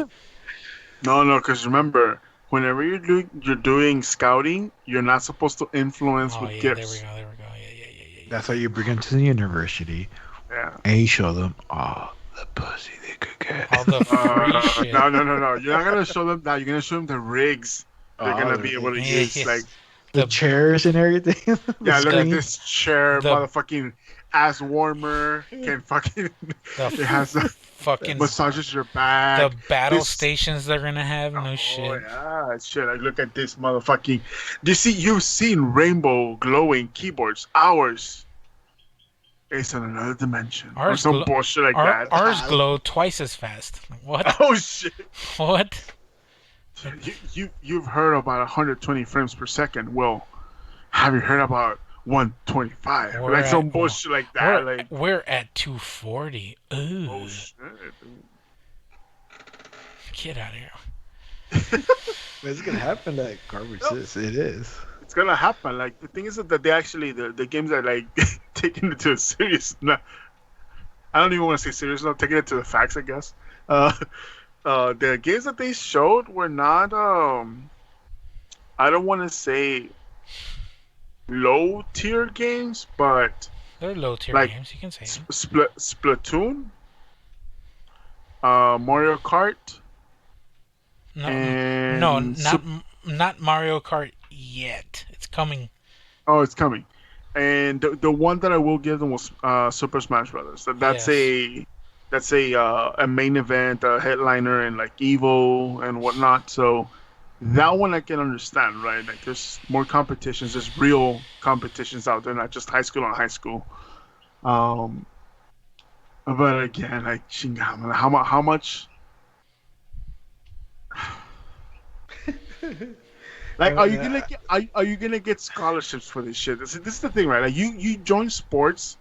[SPEAKER 3] no, because remember, whenever you're doing scouting, you're not supposed to influence
[SPEAKER 1] Oh
[SPEAKER 3] with
[SPEAKER 1] yeah,
[SPEAKER 3] gifts.
[SPEAKER 1] there we go. Yeah.
[SPEAKER 4] That's why you bring them to the university
[SPEAKER 3] Yeah.
[SPEAKER 4] and you show them all the pussy they could get.
[SPEAKER 1] All the free shit.
[SPEAKER 3] No. You're not gonna show them that. You're gonna show them the rigs they're gonna be able to
[SPEAKER 1] Yeah,
[SPEAKER 3] use.
[SPEAKER 1] yeah.
[SPEAKER 3] Like,
[SPEAKER 4] the chairs and everything.
[SPEAKER 3] yeah, look at
[SPEAKER 4] screen.
[SPEAKER 3] this chair,
[SPEAKER 1] The-
[SPEAKER 3] motherfucking ass warmer. Can fucking. It has the
[SPEAKER 1] fucking
[SPEAKER 3] massages your back.
[SPEAKER 1] the battle
[SPEAKER 3] This-
[SPEAKER 1] stations they're gonna have. No
[SPEAKER 3] Oh
[SPEAKER 1] shit.
[SPEAKER 3] yeah, shit! Like, look at this motherfucking. You've seen rainbow glowing keyboards. Ours is in another dimension. Or
[SPEAKER 1] Ours
[SPEAKER 3] some
[SPEAKER 1] glo-
[SPEAKER 3] bullshit like that.
[SPEAKER 1] Ours glow twice as fast. What?
[SPEAKER 3] Oh shit!
[SPEAKER 1] What?
[SPEAKER 3] You've heard about 120 frames per second. Well, have you heard about 125?
[SPEAKER 1] We're
[SPEAKER 3] Like some
[SPEAKER 1] at-
[SPEAKER 3] bullshit like that. Like,
[SPEAKER 1] We're at 240. Ooh,
[SPEAKER 3] oh shit!
[SPEAKER 1] get out of here.
[SPEAKER 4] It's gonna happen like garbage is. It is.
[SPEAKER 3] It's gonna happen. Like, the thing is that they actually the games are like taking it to a serious. No, I don't even want to say serious. No, taking it to the facts, I guess. The games that they showed were not. I don't want to say low tier games, but
[SPEAKER 1] They're low tier
[SPEAKER 3] Like,
[SPEAKER 1] games. You can say them.
[SPEAKER 3] Splatoon, Mario Kart,
[SPEAKER 1] No,
[SPEAKER 3] and
[SPEAKER 1] no, not Mario Kart yet. It's coming.
[SPEAKER 3] Oh, it's coming. And the one that I will give them was Super Smash Brothers. That's a main event, a headliner, and like Evo and whatnot. So that one I can understand, right? Like, there's more competitions. There's real competitions out there, not just high school on high school. But again, like, Shingama, how much? Like, are you gonna get scholarships for this shit? This is the thing, right? Like, you join sports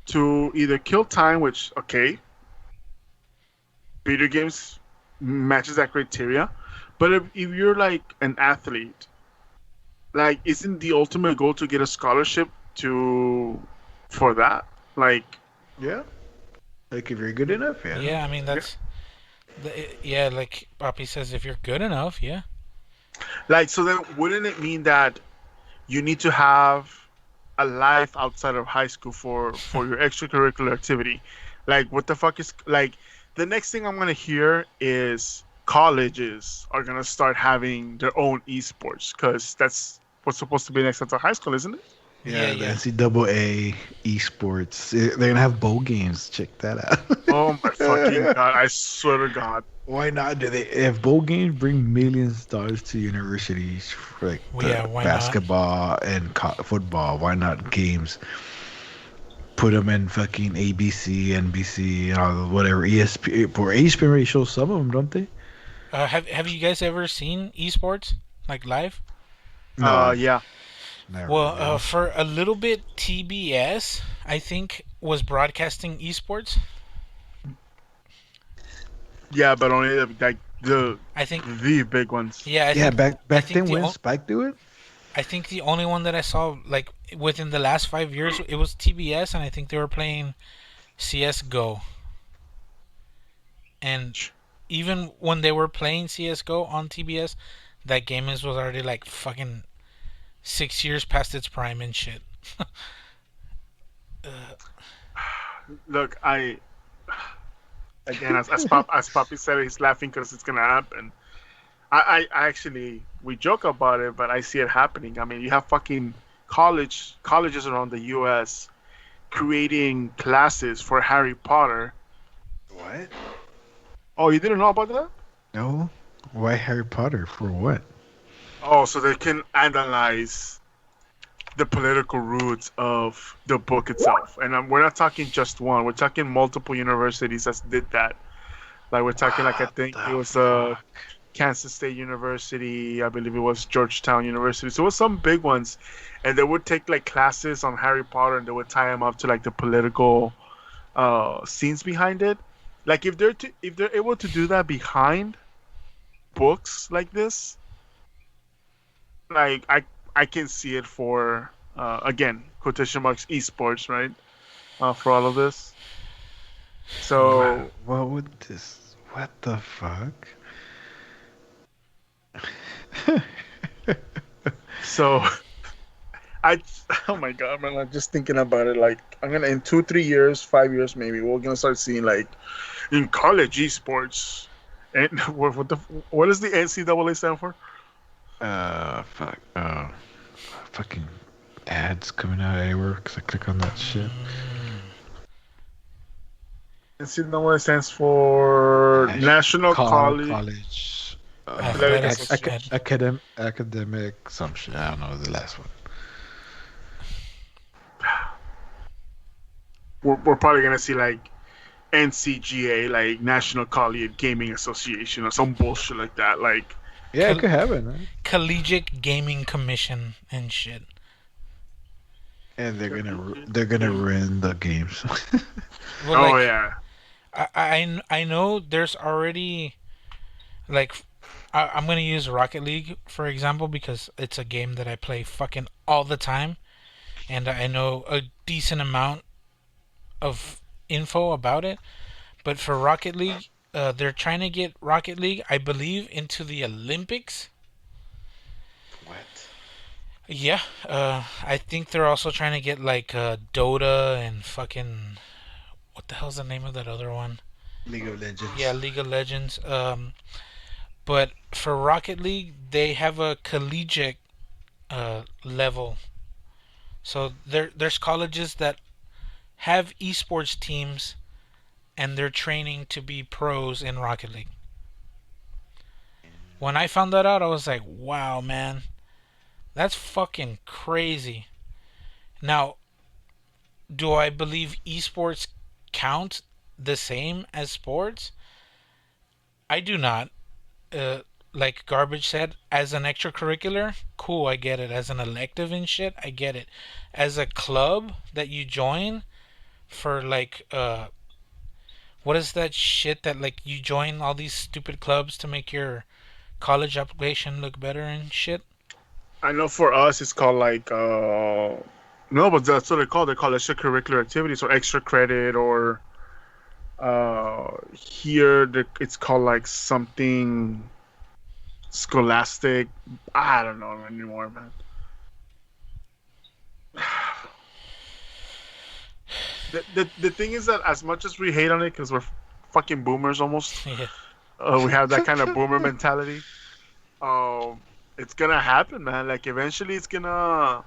[SPEAKER 3] to either kill time, which, okay, video games matches that criteria, but if you're like an athlete, like, isn't the ultimate goal to get a scholarship for that? Like,
[SPEAKER 4] Yeah. Like if you're good enough, yeah.
[SPEAKER 1] Yeah, I mean that's. Yeah, like Papi says, if you're good enough, yeah.
[SPEAKER 3] so then wouldn't it mean that you need to have a life outside of high school for your extracurricular activity? Like, what the fuck is, like, the next thing I'm gonna hear is colleges are gonna start having their own esports, because that's what's supposed to be next after high school, isn't it?
[SPEAKER 4] Yeah, the
[SPEAKER 1] Yeah.
[SPEAKER 4] NCAA esports. They're gonna have bowl games. Check that out.
[SPEAKER 3] Oh my fucking god! I swear to God.
[SPEAKER 4] Why not? Do they? If bowl games bring millions of dollars to universities for like
[SPEAKER 1] Well, yeah, why not?
[SPEAKER 4] basketball and football, why not games? Put them in fucking ABC, NBC, whatever ESPN. Or ESPN already shows some of them, don't they?
[SPEAKER 1] Have you guys ever seen esports like live?
[SPEAKER 3] Yeah.
[SPEAKER 4] Never,
[SPEAKER 1] Well,
[SPEAKER 4] no.
[SPEAKER 1] for a little bit, TBS I think was broadcasting esports.
[SPEAKER 3] Yeah, but only like
[SPEAKER 1] I think.
[SPEAKER 3] the big ones.
[SPEAKER 1] Yeah, I
[SPEAKER 4] Yeah,
[SPEAKER 1] think,
[SPEAKER 4] back
[SPEAKER 1] think
[SPEAKER 4] then
[SPEAKER 1] the
[SPEAKER 4] when
[SPEAKER 1] o-
[SPEAKER 4] Spike do it.
[SPEAKER 1] I think the only one that I saw like within the last 5 years it was TBS, and I think they were playing CS:GO. and even when they were playing CS:GO on TBS, that game was already like fucking 6 years past its prime and shit.
[SPEAKER 3] Look, again, as Poppy said, he's laughing because it's gonna happen. I actually we joke about it, but I see it happening. I mean, you have fucking colleges around the U.S. creating classes for Harry Potter.
[SPEAKER 4] What?
[SPEAKER 3] Oh, you didn't know about that?
[SPEAKER 4] No. Why Harry Potter? For what?
[SPEAKER 3] Oh, so they can analyze the political roots of the book itself. And we're not talking just one. We're talking multiple universities that did that. Like we're talking like I
[SPEAKER 4] What
[SPEAKER 3] think it
[SPEAKER 4] the
[SPEAKER 3] was
[SPEAKER 4] fuck?
[SPEAKER 3] Kansas State University. I believe it was Georgetown University. So it was some big ones, and they would take like classes on Harry Potter, and they would tie them up to like the political scenes behind it. Like if they're able to do that behind books like this, like I can see it for again quotation marks esports, right? For all of this. So
[SPEAKER 4] What would this? What the fuck?
[SPEAKER 3] so I oh my god, man! I'm just thinking about it. Like I'm gonna in 2, 3 years, 5 years, maybe we're gonna start seeing like in college esports. And what does the NCAA stand for?
[SPEAKER 4] Fuck. Fucking ads coming out everywhere because I click on that shit.
[SPEAKER 3] NCAA stands for National College
[SPEAKER 4] College.
[SPEAKER 3] Athletic
[SPEAKER 1] Athletics.
[SPEAKER 3] Association.
[SPEAKER 4] Academic, some shit. I don't know the last one.
[SPEAKER 3] We're probably gonna see like NCGA, like National College Gaming Association, or some bullshit like that. Like,
[SPEAKER 4] Yeah, it could happen, man.
[SPEAKER 1] Collegiate Gaming Commission and shit.
[SPEAKER 4] And they're gonna ruin the games.
[SPEAKER 1] Well,
[SPEAKER 3] oh
[SPEAKER 1] like
[SPEAKER 3] yeah,
[SPEAKER 1] I know there's already like I'm gonna use Rocket League for example because it's a game that I play fucking all the time, and I know a decent amount of info about it. But for Rocket League, they're trying to get Rocket League, I believe, into the Olympics.
[SPEAKER 4] What?
[SPEAKER 1] Yeah, I think they're also trying to get like Dota and fucking what the hell's the name of that other one?
[SPEAKER 4] League of Legends.
[SPEAKER 1] Yeah, League of Legends. But for Rocket League, they have a collegiate level. So there's colleges that have esports teams, and they're training to be pros in Rocket League. When I found that out, I was like, wow, man, that's fucking crazy. Now, do I believe esports count the same as sports? I do not. Uh, like Garbage said, as an extracurricular, cool, I get it. As an elective and shit, I get it. As a club that you join for like, what is that shit that like you join all these stupid clubs to make your college application look better and shit?
[SPEAKER 3] I know for us it's called like no, but that's what they call. They call extracurricular activities or extra credit or here it's called like something scholastic. I don't know anymore, man. The thing is that as much as we hate on it because we're fucking boomers almost,
[SPEAKER 1] Yeah.
[SPEAKER 3] we have that kind of boomer mentality. Um, it's gonna happen, man. Like eventually, it's gonna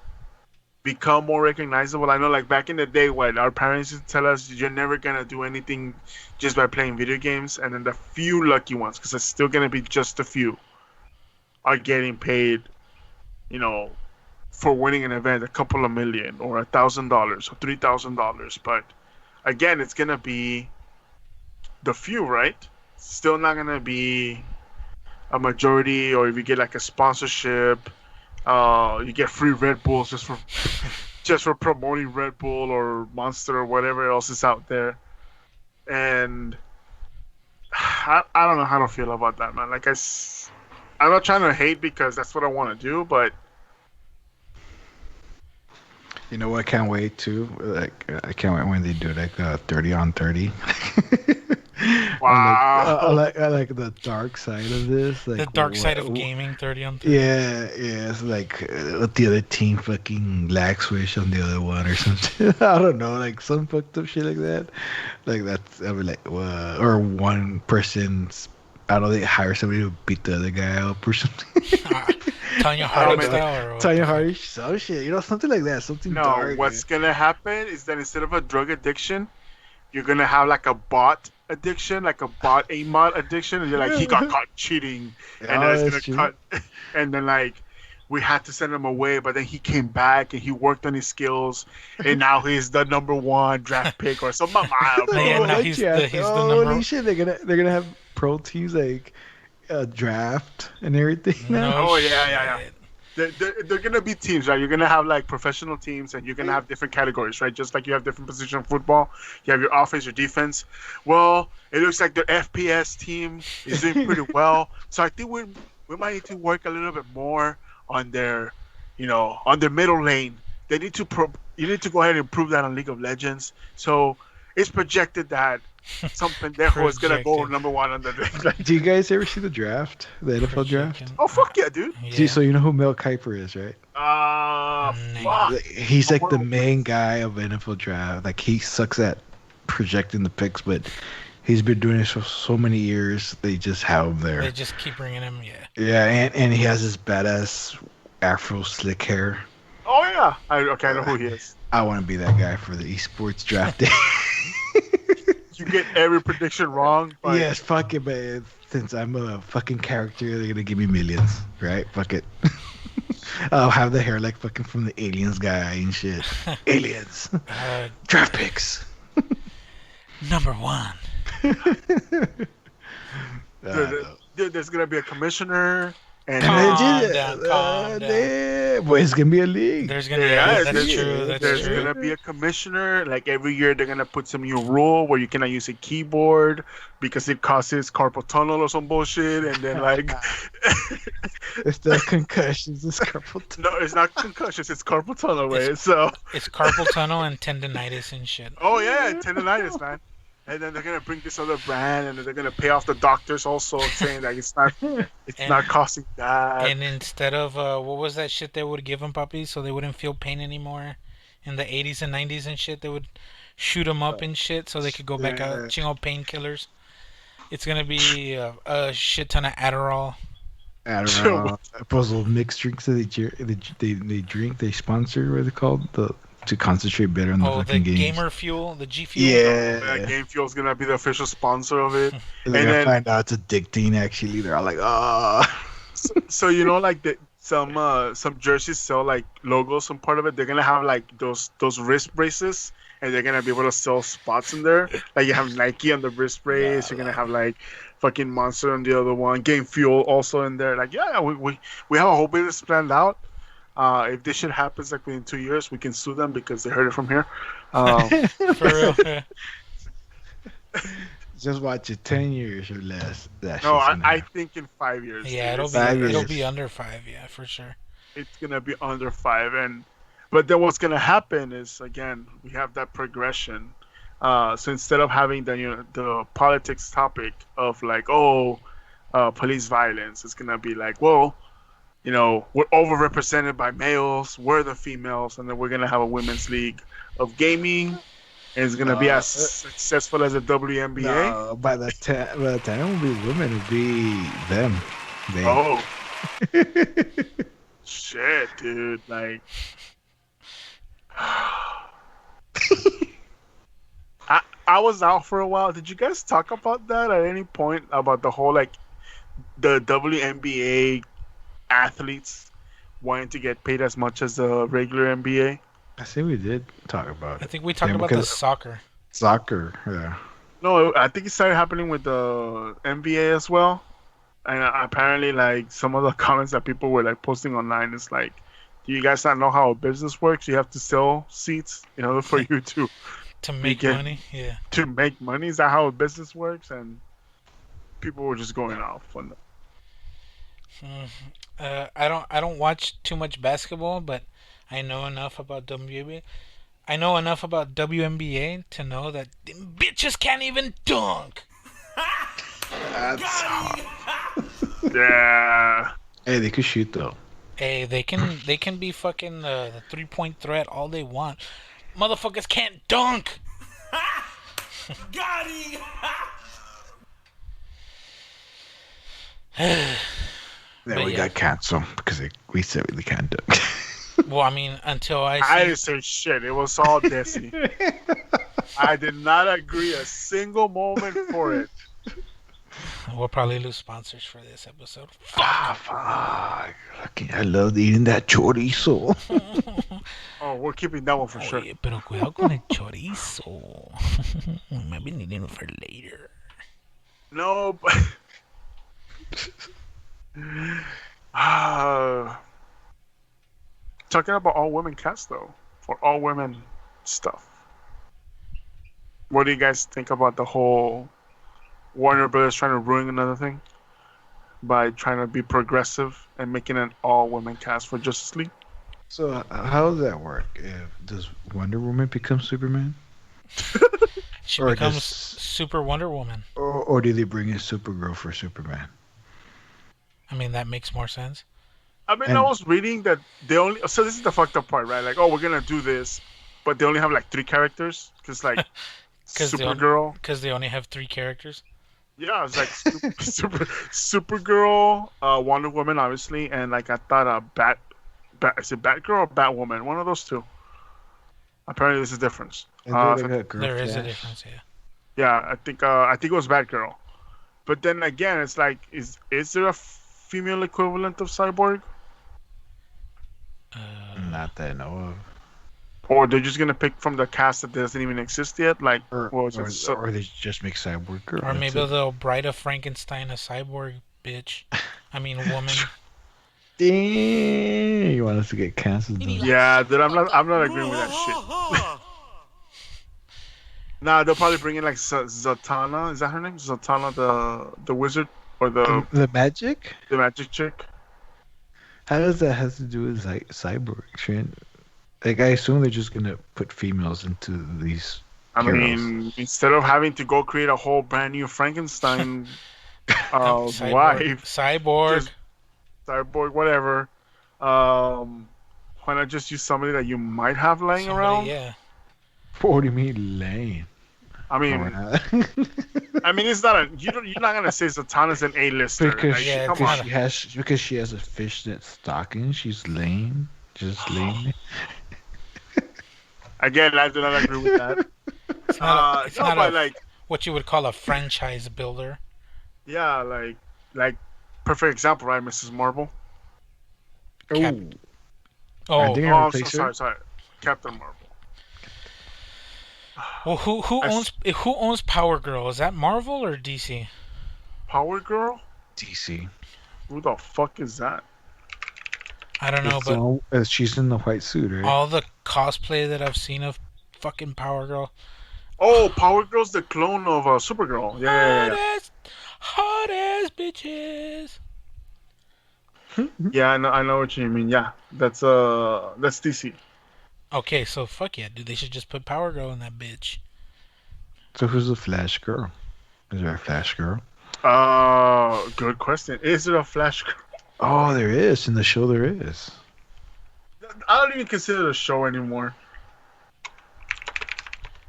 [SPEAKER 3] become more recognizable. I know, like back in the day, when our parents used to tell us you're never gonna do anything just by playing video games, and then the few lucky ones, because it's still gonna be just a few, are getting paid, you know, for winning an event, a couple of million or $1,000 or $3,000. But again, it's gonna be the few, right? Still not gonna be a majority, or if you get like a sponsorship, you get free Red Bulls just for promoting Red Bull or Monster or whatever else is out there. And I don't know how to feel about that, man. Like I'm not trying to hate because that's what I want to do, but
[SPEAKER 4] You know what? I can't wait too. Like I can't wait when they do like 30 on 30.
[SPEAKER 3] Wow.
[SPEAKER 4] I like the dark side of this.
[SPEAKER 1] The
[SPEAKER 4] Like,
[SPEAKER 1] dark side of gaming, 30 on 30.
[SPEAKER 4] yeah, yeah. It's like the other team fucking lag switch on the other one or something. I don't know, like some fucked up shit like that. Like that's I mean like or one person's I don't know they hire somebody to beat the other guy up or something.
[SPEAKER 1] Tanya
[SPEAKER 3] Oh,
[SPEAKER 1] Harding
[SPEAKER 3] man,
[SPEAKER 1] style or what
[SPEAKER 4] Tanya
[SPEAKER 1] the fuck?
[SPEAKER 4] Harding, some shit, something like that, something
[SPEAKER 3] no,
[SPEAKER 4] dark.
[SPEAKER 3] what's gonna happen is that instead of a drug addiction, you're gonna have like a bot addiction, like a bot AMOD addiction, and you're like, he got caught cheating, and then
[SPEAKER 4] Oh,
[SPEAKER 3] it's
[SPEAKER 4] that's
[SPEAKER 3] gonna
[SPEAKER 4] true.
[SPEAKER 3] cut, and then like we had to send him away, but then he came back and he worked on his skills, and now he's the number one draft pick or something.
[SPEAKER 1] Yeah,
[SPEAKER 4] Oh,
[SPEAKER 1] no,
[SPEAKER 4] what
[SPEAKER 1] he's
[SPEAKER 4] you
[SPEAKER 1] the
[SPEAKER 4] have to-
[SPEAKER 1] he's the
[SPEAKER 4] oh, holy
[SPEAKER 1] number.
[SPEAKER 4] shit! They're gonna have pro teams like draft and everything now.
[SPEAKER 1] No
[SPEAKER 3] Oh,
[SPEAKER 1] shit.
[SPEAKER 3] yeah. They're gonna be teams, right? You're gonna have like professional teams, and you're gonna have different categories, right? Just like you have different positions in football, you have your offense, your defense. Well, it looks like their FPS team is doing pretty well, so I think we might need to work a little bit more on their, on their middle lane. They need to you need to go ahead and improve that on League of Legends. So it's projected that some pendejo is gonna go
[SPEAKER 1] Projected.
[SPEAKER 3] number one on the.
[SPEAKER 4] Do you guys ever see the draft, the NFL draft?
[SPEAKER 1] Chicken.
[SPEAKER 3] Oh fuck yeah, dude!
[SPEAKER 4] See,
[SPEAKER 1] Yeah.
[SPEAKER 4] so you know who Mel Kiper is, right?
[SPEAKER 3] Fuck.
[SPEAKER 4] He's like the main guy of NFL draft. Like he sucks at projecting the picks, but he's been doing it for so many years. They just have him
[SPEAKER 1] They
[SPEAKER 4] there.
[SPEAKER 1] just keep bringing him. Yeah.
[SPEAKER 4] Yeah, and he has this badass Afro slick hair.
[SPEAKER 3] Oh yeah, I know who he is.
[SPEAKER 4] I want to be that guy for the esports draft day.
[SPEAKER 3] You get every prediction wrong. But
[SPEAKER 4] Yes, fuck it, man. Since I'm a fucking character, they're gonna give me millions, right? Fuck it. I'll have the hair like fucking from the Aliens guy and shit. Aliens. Draft picks.
[SPEAKER 1] Number one.
[SPEAKER 3] there's gonna be a commissioner, and
[SPEAKER 1] Calm down, calm down.
[SPEAKER 4] Boy, it's gonna be a league.
[SPEAKER 1] There's gonna be.
[SPEAKER 3] Yeah,
[SPEAKER 1] That's true. That's
[SPEAKER 3] there's
[SPEAKER 1] true.
[SPEAKER 3] gonna be a commissioner. Like every year, they're gonna put some new rule where you cannot use a keyboard because it causes carpal tunnel or some bullshit. And then like,
[SPEAKER 4] It's the concussions. It's carpal tunnel.
[SPEAKER 3] no, it's not concussions. It's carpal tunnel, way. So,
[SPEAKER 1] It's carpal tunnel and tendonitis and shit.
[SPEAKER 3] oh yeah, tendonitis, man. And then they're gonna bring this other brand, and then they're gonna pay off the doctors also, saying that it's
[SPEAKER 1] And-
[SPEAKER 3] not costing that.
[SPEAKER 1] And instead of what was that shit they would give them puppies so they wouldn't feel pain anymore? In the 80s and 90s and shit, they would shoot them up and shit so they could go back out. Chingo painkillers. It's gonna be a shit ton of Adderall.
[SPEAKER 4] Adderall. Puzzle mixed drinks that they drink. They sponsor. What are they called? To concentrate better on the
[SPEAKER 1] Oh, the
[SPEAKER 4] fucking games.
[SPEAKER 1] gamer fuel, the G fuel.
[SPEAKER 3] Yeah,
[SPEAKER 4] Yeah.
[SPEAKER 3] Game Fuel's gonna be the official sponsor of it.
[SPEAKER 4] And then
[SPEAKER 3] And
[SPEAKER 4] I
[SPEAKER 3] then-
[SPEAKER 4] find out it's addicting. Actually, they're all like, oh.
[SPEAKER 3] So like some jerseys sell like logos, some part of it. They're gonna have like those wrist braces, and they're gonna be able to sell spots in there. Like you have Nike on the wrist brace. You're gonna have like fucking Monster on the other one. Game Fuel also in there. Like yeah, we have a whole business planned out. If this shit happens like within 2 years, we can sue them because they heard it from here.
[SPEAKER 1] For real. Yeah.
[SPEAKER 4] Just watch it 10 years or less. That
[SPEAKER 3] No,
[SPEAKER 4] shit's gonna
[SPEAKER 3] I
[SPEAKER 4] happen.
[SPEAKER 3] think in 5 years.
[SPEAKER 1] Yeah, it'll
[SPEAKER 4] Five
[SPEAKER 1] be
[SPEAKER 4] years.
[SPEAKER 1] under 5. Yeah, for sure.
[SPEAKER 3] It's gonna be under 5, but then what's gonna happen is again we have that progression. So instead of having the politics topic of like police violence, it's gonna be like we're overrepresented by males, we're the females, and then we're gonna have a women's league of gaming, and it's gonna be as successful as the WNBA.
[SPEAKER 4] No, by the time it will be women, it'll be them. They,
[SPEAKER 3] Oh shit, dude! Like. I was out for a while. Did you guys talk about that at any point about the whole like the WNBA athletes wanting to get paid as much as the regular NBA?
[SPEAKER 4] I think we did talk about
[SPEAKER 1] I
[SPEAKER 4] it.
[SPEAKER 1] think we talked
[SPEAKER 4] Yeah,
[SPEAKER 1] about the
[SPEAKER 4] because-
[SPEAKER 1] soccer.
[SPEAKER 4] Soccer, yeah.
[SPEAKER 3] No, I think it started happening with the NBA as well. And apparently, like some of the comments that people were like posting online is like, "Do you guys not know how a business works? You have to sell seats in order for you
[SPEAKER 1] To make
[SPEAKER 3] get-
[SPEAKER 1] money. Yeah.
[SPEAKER 3] to make money. Is that how a business works?" And people were just going off on that.
[SPEAKER 1] I don't watch too much basketball, but I know enough about WNBA. I know enough about WNBA to know that them bitches can't even dunk.
[SPEAKER 4] That's
[SPEAKER 3] Yeah.
[SPEAKER 4] Hey, they could shoot though.
[SPEAKER 1] Hey, they can be fucking the 3-point threat all they want. Motherfuckers can't dunk.
[SPEAKER 5] Got him!
[SPEAKER 4] Yeah,
[SPEAKER 1] But
[SPEAKER 4] we
[SPEAKER 1] yeah.
[SPEAKER 4] got canceled because we said we can't do.
[SPEAKER 1] Well, I mean, until I
[SPEAKER 3] I
[SPEAKER 1] see.
[SPEAKER 3] didn't say shit. It was all Desi. I did not agree a single moment for it.
[SPEAKER 1] We'll probably lose sponsors for this episode.
[SPEAKER 4] Fuck. Fucking, I loved eating that chorizo.
[SPEAKER 3] Oh, we're keeping that one for sure.
[SPEAKER 1] Oye, pero cuidado con el chorizo. Might be needing it for later.
[SPEAKER 3] No, but talking about all women cast though, for all women stuff. What do you guys think about the whole Warner Brothers trying to ruin another thing by trying to be progressive and making an all women cast for Justice League?
[SPEAKER 4] So how does that work? Does Wonder Woman become Superman,
[SPEAKER 1] She
[SPEAKER 4] Or
[SPEAKER 1] becomes
[SPEAKER 4] does-
[SPEAKER 1] Super Wonder Woman.
[SPEAKER 4] or do they bring in Supergirl for Superman?
[SPEAKER 1] I mean, that makes more sense.
[SPEAKER 3] I mean,
[SPEAKER 4] And-
[SPEAKER 3] I was reading that they only. So this is the fucked up part, right? Like, oh, we're gonna do this, but they only have like 3 characters, because like
[SPEAKER 1] 'Cause they
[SPEAKER 3] Supergirl.
[SPEAKER 1] Because they only have 3 characters.
[SPEAKER 3] Yeah, it's like Supergirl, Wonder Woman, obviously, and like I thought is it Batgirl or Batwoman? One of those two. Apparently, there's a difference.
[SPEAKER 4] And they're like a girl
[SPEAKER 1] There is a
[SPEAKER 4] Flash.
[SPEAKER 1] difference, yeah.
[SPEAKER 3] Yeah, I think it was Batgirl. But then again, it's like, is there a female equivalent of Cyborg,
[SPEAKER 4] Not that I know of.
[SPEAKER 3] or they're just gonna pick from the cast that doesn't even exist yet? Like,
[SPEAKER 4] Or,
[SPEAKER 3] what was
[SPEAKER 4] or,
[SPEAKER 3] it? So,
[SPEAKER 4] or they just make Cyborg girl.
[SPEAKER 1] Or
[SPEAKER 4] that's
[SPEAKER 1] maybe
[SPEAKER 4] it.
[SPEAKER 1] they'll Bride of Frankenstein a cyborg bitch. I mean, woman.
[SPEAKER 4] Damn, you want us to get canceled? don't you?
[SPEAKER 3] yeah, dude, I'm not agreeing with that shit. Nah, they'll probably bring in like Zatanna. Is that her name? Zatanna, the wizard or
[SPEAKER 4] The magic?
[SPEAKER 3] the magic chick.
[SPEAKER 4] How does that have to do with like Cyborg? Shouldn't- Like, I assume they're just gonna put females into these.
[SPEAKER 3] I
[SPEAKER 4] Heroes.
[SPEAKER 3] mean, instead of having to go create a whole brand new Frankenstein wife,
[SPEAKER 1] Cyborg.
[SPEAKER 3] Just- Cyborg, whatever. Why not just use somebody that you might have laying
[SPEAKER 1] Somebody,
[SPEAKER 3] around?
[SPEAKER 1] yeah.
[SPEAKER 4] What do you mean lame?
[SPEAKER 3] I mean,
[SPEAKER 4] Alright.
[SPEAKER 3] it's not you're not gonna say Zatanna's an A-lister.
[SPEAKER 4] because
[SPEAKER 3] Like,
[SPEAKER 1] Yeah,
[SPEAKER 3] come
[SPEAKER 1] it's
[SPEAKER 3] on.
[SPEAKER 1] not
[SPEAKER 4] because she has a fishnet stocking. She's lame. Just lame.
[SPEAKER 3] Again, I do not agree with that.
[SPEAKER 1] It's not, it's
[SPEAKER 3] no,
[SPEAKER 1] not
[SPEAKER 3] but
[SPEAKER 1] a,
[SPEAKER 3] like,
[SPEAKER 1] what you would call a franchise builder.
[SPEAKER 3] yeah, like perfect example, right, Mrs. Marvel?
[SPEAKER 1] Cap-
[SPEAKER 4] Ooh.
[SPEAKER 1] Oh,
[SPEAKER 4] I think-
[SPEAKER 3] Oh, I'm so
[SPEAKER 4] replace her?
[SPEAKER 3] sorry, Captain Marvel.
[SPEAKER 1] well, who owns Power Girl? Is that Marvel or DC?
[SPEAKER 3] Power Girl?
[SPEAKER 4] DC.
[SPEAKER 3] Who the fuck is that?
[SPEAKER 1] I don't know, but
[SPEAKER 4] She's in the white suit, right?
[SPEAKER 1] all the cosplay that I've seen of fucking Power Girl,
[SPEAKER 3] Oh, Power Girl's the clone of Supergirl. Yeah.
[SPEAKER 1] hot ass bitches.
[SPEAKER 3] Yeah, I know what you mean. Yeah, that's DC.
[SPEAKER 1] Okay, so fuck yeah, dude. They should just put Power Girl in that bitch.
[SPEAKER 4] So who's the Flash girl? Is there a Flash girl?
[SPEAKER 3] Good question. Is there a Flash Girl?
[SPEAKER 4] Oh, there is. In the show, there is.
[SPEAKER 3] I don't even consider it a show anymore.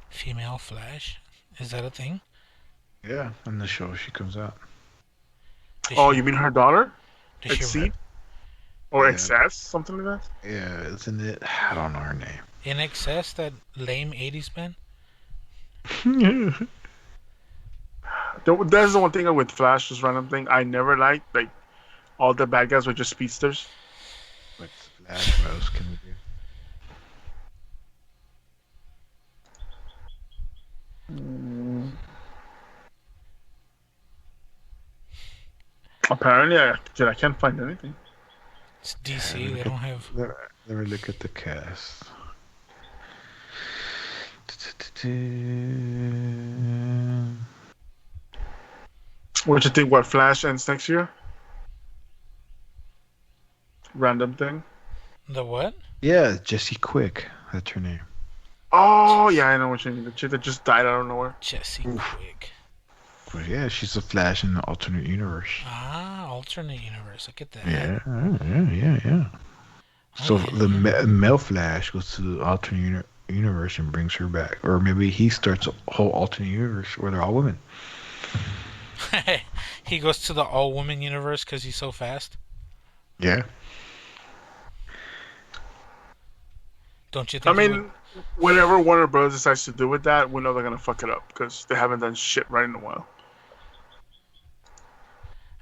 [SPEAKER 1] Female Flash, is that a thing?
[SPEAKER 4] Yeah, in the show, she comes out.
[SPEAKER 1] Does
[SPEAKER 3] Oh,
[SPEAKER 1] she-
[SPEAKER 3] you mean her daughter?
[SPEAKER 1] does she-
[SPEAKER 3] Exceed? Or
[SPEAKER 4] Yeah.
[SPEAKER 3] XS? Something like that?
[SPEAKER 4] Yeah, isn't it? I don't know her name.
[SPEAKER 1] in excess that lame 80s man?
[SPEAKER 3] That's the one thing with Flash, this random thing I never liked. Like, all the bad guys were just speedsters.
[SPEAKER 4] What's Flash? What else can we do?
[SPEAKER 3] Apparently, I can't find anything.
[SPEAKER 1] It's DC. They don't have.
[SPEAKER 4] Let me look at the cast.
[SPEAKER 3] What you think? What Flash ends next year? Random thing.
[SPEAKER 1] The what?
[SPEAKER 4] Yeah, Jesse Quick. That's her name.
[SPEAKER 3] Oh yeah, I know what you mean. The chick that just died out of nowhere.
[SPEAKER 1] Jesse Quick.
[SPEAKER 4] But yeah, she's a Flash in the alternate universe.
[SPEAKER 1] Ah, alternate universe. Look at that.
[SPEAKER 4] Yeah. So
[SPEAKER 1] yeah,
[SPEAKER 4] the
[SPEAKER 1] yeah.
[SPEAKER 4] male Flash goes to the alternate universe and brings her back, or maybe he starts a whole alternate universe where they're all women.
[SPEAKER 1] He goes to the all-woman universe because he's so fast.
[SPEAKER 4] Yeah.
[SPEAKER 1] Don't you
[SPEAKER 3] I
[SPEAKER 1] think he would?
[SPEAKER 3] mean, whatever Warner Bros. Decides to do with that, we know they're gonna fuck it up because they haven't done shit right in a while.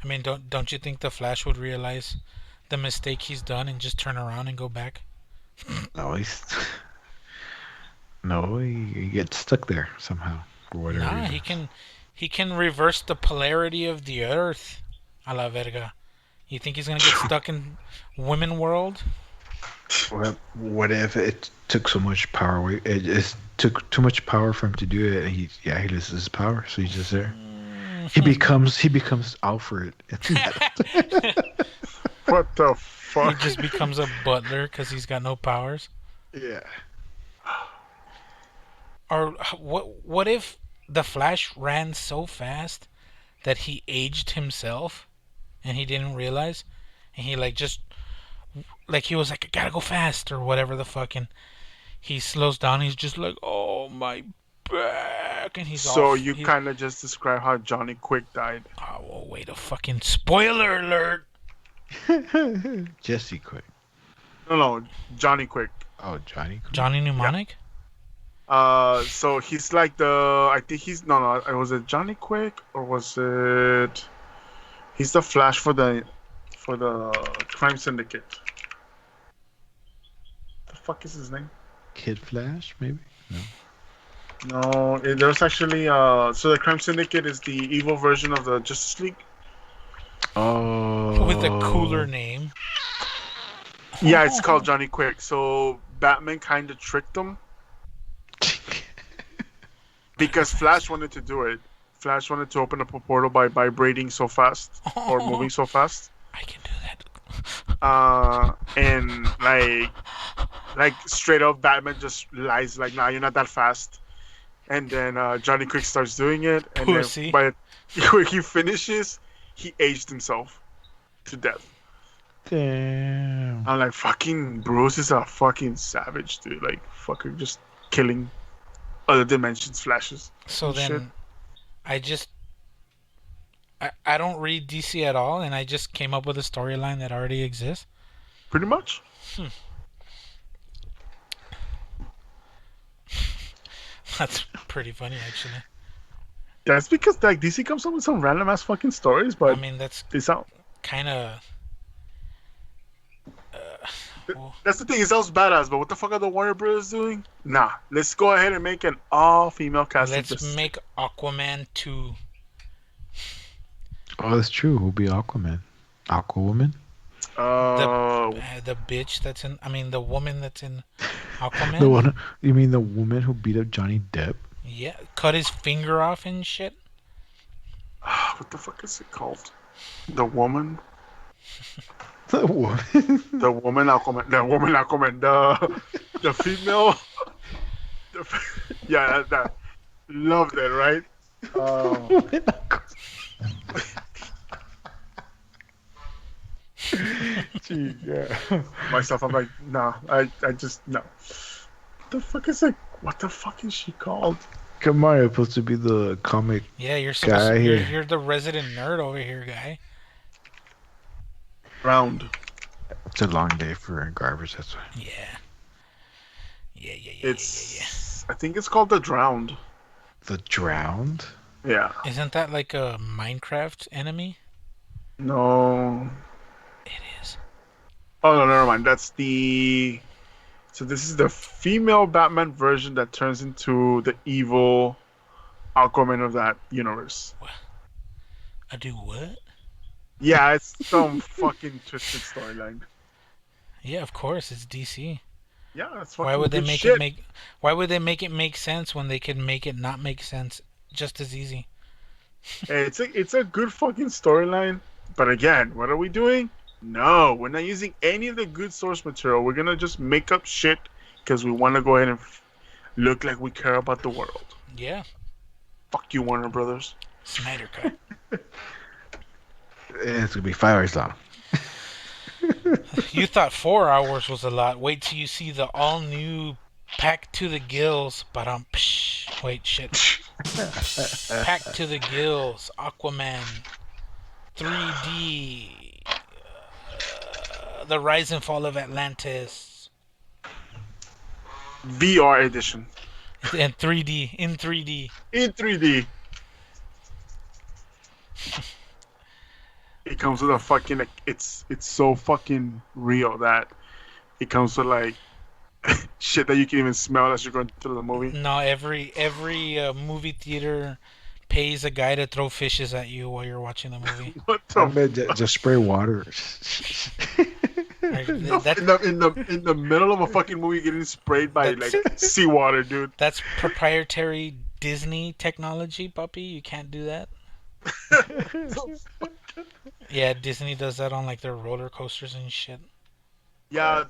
[SPEAKER 1] I mean, don't you think the Flash would realize the mistake he's done and just turn around and go back?
[SPEAKER 4] No, he gets stuck there somehow for whatever
[SPEAKER 1] Nah,
[SPEAKER 4] reason.
[SPEAKER 1] he can reverse the polarity of the Earth. A la verga. You think he's gonna get stuck in women world?
[SPEAKER 4] What if it took so much power away? It just took too much power for him to do it, and he loses his power, so he's just there. He becomes Alfred.
[SPEAKER 3] What the
[SPEAKER 1] He
[SPEAKER 3] fuck?
[SPEAKER 1] just becomes a butler because he's got no powers.
[SPEAKER 4] Yeah.
[SPEAKER 1] Or what if the Flash ran so fast that he aged himself and he didn't realize, and he he was like, I gotta go fast or whatever the fucking. He slows down. He's just like, oh my back, and he's
[SPEAKER 3] So
[SPEAKER 1] off.
[SPEAKER 3] you kind of just described how Johnny Quick died.
[SPEAKER 1] Oh, well, wait a fucking spoiler alert.
[SPEAKER 4] Jesse Quick.
[SPEAKER 3] No, Johnny Quick.
[SPEAKER 4] Oh, Johnny Quick.
[SPEAKER 1] Johnny Mnemonic.
[SPEAKER 3] So he's like I think he's no. Was it Johnny Quick or was it? He's the Flash for the crime syndicate. The fuck is his name?
[SPEAKER 4] Kid Flash, maybe?
[SPEAKER 3] No, there's actually so the crime syndicate is the evil version of the Justice League.
[SPEAKER 4] Oh.
[SPEAKER 1] With a cooler name.
[SPEAKER 3] Yeah, it's called Johnny Quick. So Batman kind of tricked him because Flash wanted to do it. Flash wanted to open up a portal by vibrating so fast or moving so fast.
[SPEAKER 1] I can do that.
[SPEAKER 3] And like straight up, Batman just lies like, "Nah, you're not that fast." And then Johnny Quick starts doing it, and
[SPEAKER 1] Pussy.
[SPEAKER 3] then when he finishes, he aged himself to death.
[SPEAKER 4] Damn.
[SPEAKER 3] I'm like, fucking Bruce is a fucking savage, dude. Like, fucking just killing other dimensions flashes.
[SPEAKER 1] So
[SPEAKER 3] and
[SPEAKER 1] then,
[SPEAKER 3] shit.
[SPEAKER 1] I don't read DC at all, and I just came up with a storyline that already exists.
[SPEAKER 3] Pretty much.
[SPEAKER 1] That's pretty funny, actually.
[SPEAKER 3] That's because like DC comes up with some random ass fucking stories, but
[SPEAKER 1] I mean, that's
[SPEAKER 3] they sound.
[SPEAKER 1] kind of.
[SPEAKER 3] That's the thing. It sounds badass, but what the fuck are the Warner Bros. Doing? Nah, let's go ahead and make an all-female cast.
[SPEAKER 1] Let's make Aquaman 2.
[SPEAKER 4] Oh, that's true. Who'll be Aquaman? Aquawoman?
[SPEAKER 1] The bitch that's in. I mean, the woman that's in Aquaman.
[SPEAKER 4] The one? You mean the woman who beat up Johnny Depp?
[SPEAKER 1] Yeah, cut his finger off and shit.
[SPEAKER 3] what the fuck is it called? The woman.
[SPEAKER 4] The woman.
[SPEAKER 3] The woman Aquaman. The woman Aquaman. The female. Yeah, that. Loved it, right?
[SPEAKER 4] Gee, yeah.
[SPEAKER 3] Myself, I'm like, no. I just no. What the fuck is she called?
[SPEAKER 4] Come on, you're supposed to be the comic.
[SPEAKER 1] Yeah, you're
[SPEAKER 4] Guy here.
[SPEAKER 1] you're the resident nerd over here, guy.
[SPEAKER 3] Round.
[SPEAKER 4] It's a long day for garbage, that's why.
[SPEAKER 1] Yeah. Yeah.
[SPEAKER 3] It's. I think it's called The Drowned.
[SPEAKER 4] The Drowned?
[SPEAKER 3] Yeah.
[SPEAKER 1] Isn't that like a Minecraft enemy?
[SPEAKER 3] No.
[SPEAKER 1] It is.
[SPEAKER 3] Oh no, never mind. That's the. So this is the female Batman version that turns into the evil Aquaman of that universe.
[SPEAKER 1] I do what?
[SPEAKER 3] Yeah, it's some fucking twisted storyline.
[SPEAKER 1] Yeah, of course, it's DC.
[SPEAKER 3] Yeah, that's fucking
[SPEAKER 1] Why would they
[SPEAKER 3] good
[SPEAKER 1] make
[SPEAKER 3] shit.
[SPEAKER 1] it make? Why would they make it make sense when they can make it not make sense just as easy?
[SPEAKER 3] Hey, it's a good fucking storyline. But again, what are we doing? No, we're not using any of the good source material. We're gonna just make up shit because we want to go ahead and look like we care about the world.
[SPEAKER 1] Yeah.
[SPEAKER 3] Fuck you, Warner Brothers.
[SPEAKER 1] Snyder cut.
[SPEAKER 4] It's gonna be 5 hours long.
[SPEAKER 1] You thought 4 hours was a lot. Wait till you see the all new packed to the gills. But wait, shit. Packed to the gills. Aquaman. 3D. The Rise and Fall of Atlantis.
[SPEAKER 3] VR edition
[SPEAKER 1] And 3D. In 3D.
[SPEAKER 3] in 3D. It comes with a fucking like, it's so fucking real that it comes with like shit that you can even smell as you're going through the movie.
[SPEAKER 1] No, every movie theater pays a guy to throw fishes at you while you're watching the movie.
[SPEAKER 3] What
[SPEAKER 4] I
[SPEAKER 3] the
[SPEAKER 4] bet just spray water.
[SPEAKER 1] Like,
[SPEAKER 3] in
[SPEAKER 1] that,
[SPEAKER 3] the middle of a fucking movie getting sprayed by like seawater, dude.
[SPEAKER 1] that's proprietary Disney technology, puppy. You can't do that. Yeah, Disney does that on like their roller coasters and shit.
[SPEAKER 3] Yeah,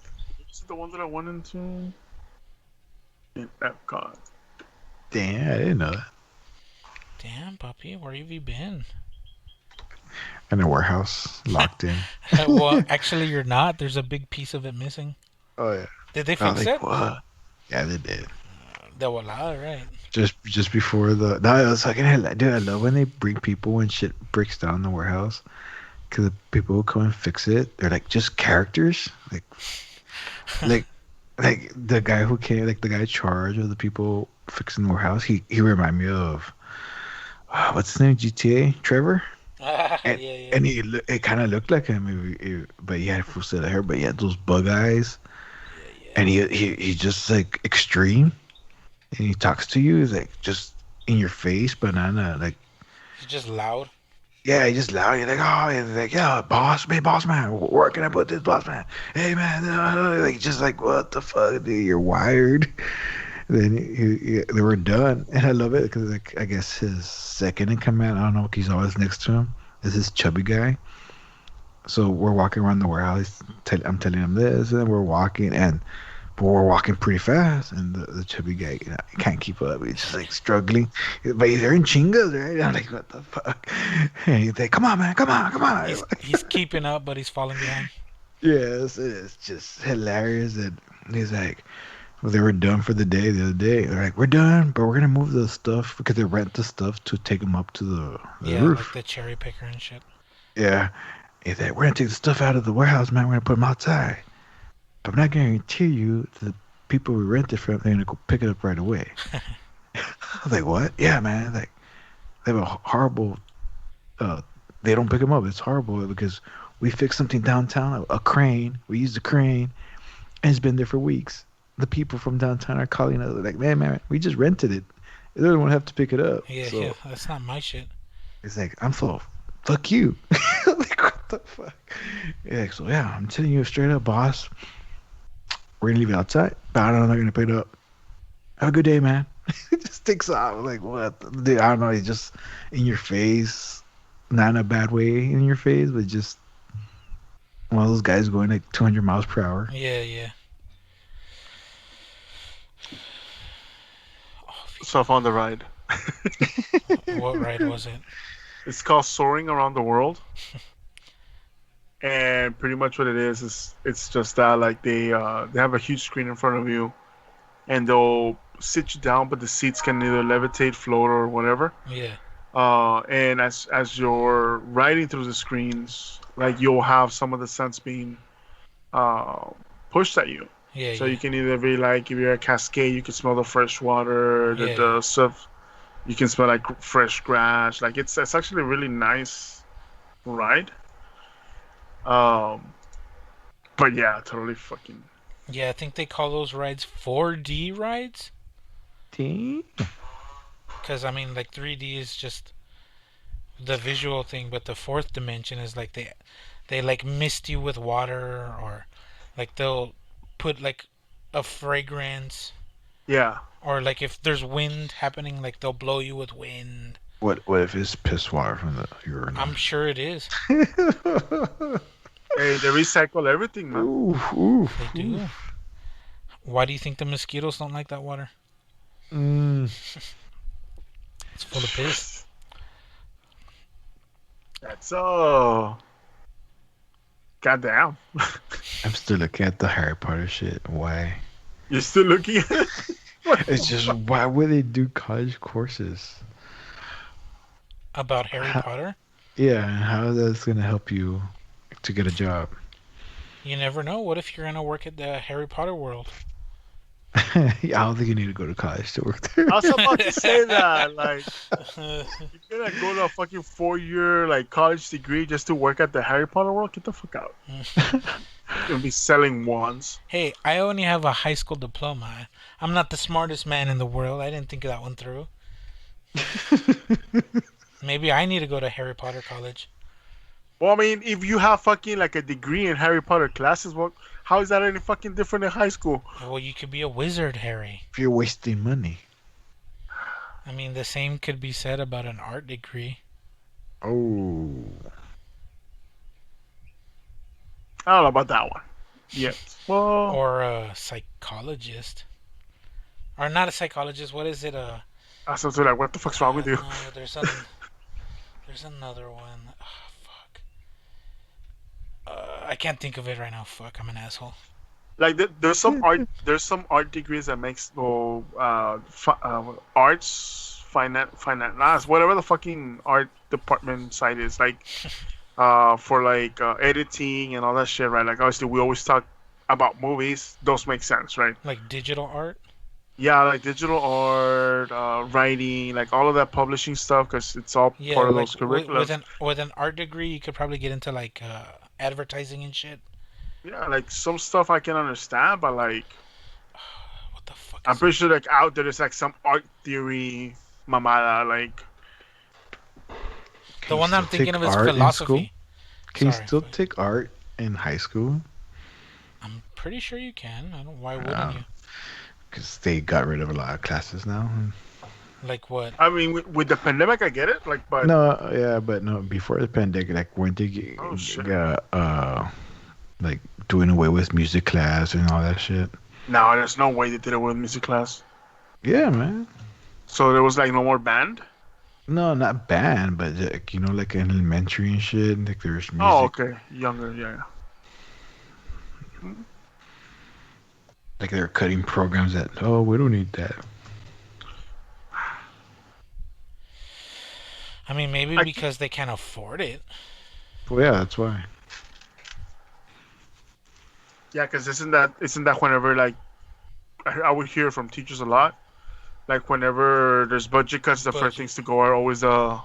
[SPEAKER 3] this is the one that I went into in Epcot.
[SPEAKER 4] Damn, I didn't know that.
[SPEAKER 1] Damn, puppy, where have you been?
[SPEAKER 4] In a warehouse, locked in.
[SPEAKER 1] Well, actually, you're not. There's a big piece of it missing.
[SPEAKER 4] Oh yeah.
[SPEAKER 1] Did they
[SPEAKER 4] I
[SPEAKER 1] fix
[SPEAKER 4] was
[SPEAKER 1] it?
[SPEAKER 4] like, what? Yeah, they did.
[SPEAKER 1] De volada, right?
[SPEAKER 4] Just before the. No, I was fucking hell, dude. I love when they bring people when shit breaks down in the warehouse. Because the people who come and fix it, they're like just characters. Like the guy who came, like the guy in charge of the people fixing the warehouse. He reminded me of what's his name? GTA Trevor. And,
[SPEAKER 1] Yeah.
[SPEAKER 4] and it kind of looked like him, but he had full set of hair, but he had those bug eyes, and he just like extreme, and he talks to you, he's like just in your face, banana, like
[SPEAKER 1] It's just loud.
[SPEAKER 4] yeah, he just loud. You're like, oh, he's like, yeah, boss man, where can I put this, boss man? Hey man, like just like what the fuck, dude, you're wired. Then they were done, and I love it because like I guess his second in command, I don't know, he's always next to him, is this chubby guy. So we're walking around the warehouse. I'm telling him this, and we're walking, but we're walking pretty fast, and the chubby guy, he can't keep up. He's just like struggling, but he's there in chingas, right? I'm like, what the fuck? And he's like, come on, man, come on.
[SPEAKER 1] He's keeping up, but he's falling behind.
[SPEAKER 4] Yes, it's just hilarious. And he's like, well, they were done for the day the other day. They're like, we're done, but we're gonna move the stuff because they rent the stuff to take them up to the
[SPEAKER 1] Yeah,
[SPEAKER 4] roof.
[SPEAKER 1] like the cherry picker and shit.
[SPEAKER 4] Yeah. He's like, we're gonna take the stuff out of the warehouse, man. We're gonna put them outside. But I'm not guarantee you the people we rented from, they're gonna go pick it up right away. I was like, what? Yeah, man. Like, they have a horrible. They don't pick them up. It's horrible because we fixed something downtown, a crane. We used a crane, and it's been there for weeks. The people from downtown are calling us like, man, we just rented it. They don't want to have to pick it up.
[SPEAKER 1] Yeah, that's not my shit.
[SPEAKER 4] It's like, I'm so, fuck you. Like, what the fuck? Yeah, so yeah, I'm telling you straight up, boss. We're gonna leave it outside, but I'm not gonna pick it up. Have a good day, man. It just takes off. Like, what? Dude, I don't know. It's just in your face. Not in a bad way in your face, but just one of those guys going like 200 miles per hour.
[SPEAKER 1] Yeah.
[SPEAKER 3] So I found the ride.
[SPEAKER 1] What ride was it?
[SPEAKER 3] It's called Soaring Around the World. And pretty much what it is it's just that like they have a huge screen in front of you, and they'll sit you down, but the seats can either levitate, float, or whatever.
[SPEAKER 1] Yeah.
[SPEAKER 3] And as you're riding through the screens, like you'll have some of the scents being pushed at you.
[SPEAKER 1] Yeah.
[SPEAKER 3] So you can either be like, if you're a Cascade, you can smell the fresh water, the stuff. You can smell like fresh grass. Like it's actually a really nice ride. But yeah, totally fucking.
[SPEAKER 1] Yeah, I think they call those rides 4D rides.
[SPEAKER 4] Damn.
[SPEAKER 1] Because, I mean, like 3D is just the visual thing, but the fourth dimension is like they like mist you with water, or like they'll put like a fragrance,
[SPEAKER 3] Yeah.
[SPEAKER 1] or like if there's wind happening, like they'll blow you with wind.
[SPEAKER 4] What if it's piss water from the urinal?
[SPEAKER 1] I'm sure it is.
[SPEAKER 3] Hey, they recycle everything, man.
[SPEAKER 4] Oof.
[SPEAKER 1] They do. Why do you think the mosquitoes don't like that water?
[SPEAKER 4] Mm.
[SPEAKER 1] It's full of piss.
[SPEAKER 3] That's goddamn.
[SPEAKER 4] I'm still looking at the Harry Potter shit. Why?
[SPEAKER 3] You're still looking at it? What
[SPEAKER 4] It's
[SPEAKER 3] the
[SPEAKER 4] just
[SPEAKER 3] fuck?
[SPEAKER 4] why would they do college courses?
[SPEAKER 1] About Harry
[SPEAKER 4] How,
[SPEAKER 1] Potter?
[SPEAKER 4] yeah, and how that's gonna help you to get a job?
[SPEAKER 1] You never know. What if you're gonna work at the Harry Potter world?
[SPEAKER 4] Yeah, I don't think you need to go to college to work there.
[SPEAKER 3] I was about to say that. Like, you're gonna go to a fucking 4 year like college degree just to work at the Harry Potter world? Get the fuck out. You're gonna be selling wands.
[SPEAKER 1] Hey, I only have a high school diploma. I'm not the smartest man in the world. I didn't think of that one through. Maybe I need to go to Harry Potter college.
[SPEAKER 3] Well, I mean, if you have fucking like a degree in Harry Potter classes, well, how is that any fucking different in high school?
[SPEAKER 1] Well, you could be a wizard, Harry.
[SPEAKER 4] If you're wasting money.
[SPEAKER 1] I mean, the same could be said about an art degree.
[SPEAKER 4] Oh.
[SPEAKER 3] I don't know about that one. Yet. Well,
[SPEAKER 1] Or a psychologist. Or not a psychologist. What is it?
[SPEAKER 3] I was like, what the fuck's wrong with you?
[SPEAKER 1] No, there's another one. Oh, fuck. I can't think of it right now. Fuck, I'm an asshole.
[SPEAKER 3] Like, there's some art degrees that makes arts, finance, whatever the fucking art department side is. Like, for like editing and all that shit, right? Like, obviously, we always talk about movies. Those make sense, right?
[SPEAKER 1] Like digital art?
[SPEAKER 3] Yeah, like digital art, writing, like all of that publishing stuff, because it's all
[SPEAKER 1] Yeah,
[SPEAKER 3] part of
[SPEAKER 1] like
[SPEAKER 3] those
[SPEAKER 1] with
[SPEAKER 3] curriculums.
[SPEAKER 1] an art degree, you could probably get into like advertising and shit.
[SPEAKER 3] Yeah, like some stuff I can understand, but like
[SPEAKER 1] What the fuck
[SPEAKER 3] I'm
[SPEAKER 1] is it?
[SPEAKER 3] pretty sure like out there there's like some art theory mamada, like
[SPEAKER 1] The
[SPEAKER 4] Can you
[SPEAKER 1] one that
[SPEAKER 4] still
[SPEAKER 1] I'm thinking
[SPEAKER 4] take
[SPEAKER 1] of is
[SPEAKER 4] art in school?
[SPEAKER 1] philosophy.
[SPEAKER 4] Can you
[SPEAKER 1] Sorry,
[SPEAKER 4] still take art in high school?
[SPEAKER 1] I'm pretty sure you can. I don't. Why wouldn't you?
[SPEAKER 4] Because they got rid of a lot of classes now.
[SPEAKER 1] Like what?
[SPEAKER 3] I mean with the pandemic I get it, like but
[SPEAKER 4] No, yeah, but no, before the pandemic, like weren't they
[SPEAKER 3] oh shit.
[SPEAKER 4] like doing away with music class and all that shit?
[SPEAKER 3] No, there's no way they did it with music class.
[SPEAKER 4] Yeah, man.
[SPEAKER 3] So there was like no more band?
[SPEAKER 4] No, not band, but like, like in elementary and shit. Like there's
[SPEAKER 3] Oh
[SPEAKER 4] music.
[SPEAKER 3] okay. Younger, yeah.
[SPEAKER 4] Like they're cutting programs that. Oh, we don't need that.
[SPEAKER 1] I mean, maybe
[SPEAKER 3] I
[SPEAKER 1] because they can't afford it.
[SPEAKER 4] Well, yeah, that's why.
[SPEAKER 3] Yeah, because isn't that whenever like I would hear from teachers a lot. Like whenever there's budget cuts, the first
[SPEAKER 1] Budget,
[SPEAKER 3] things to go are always the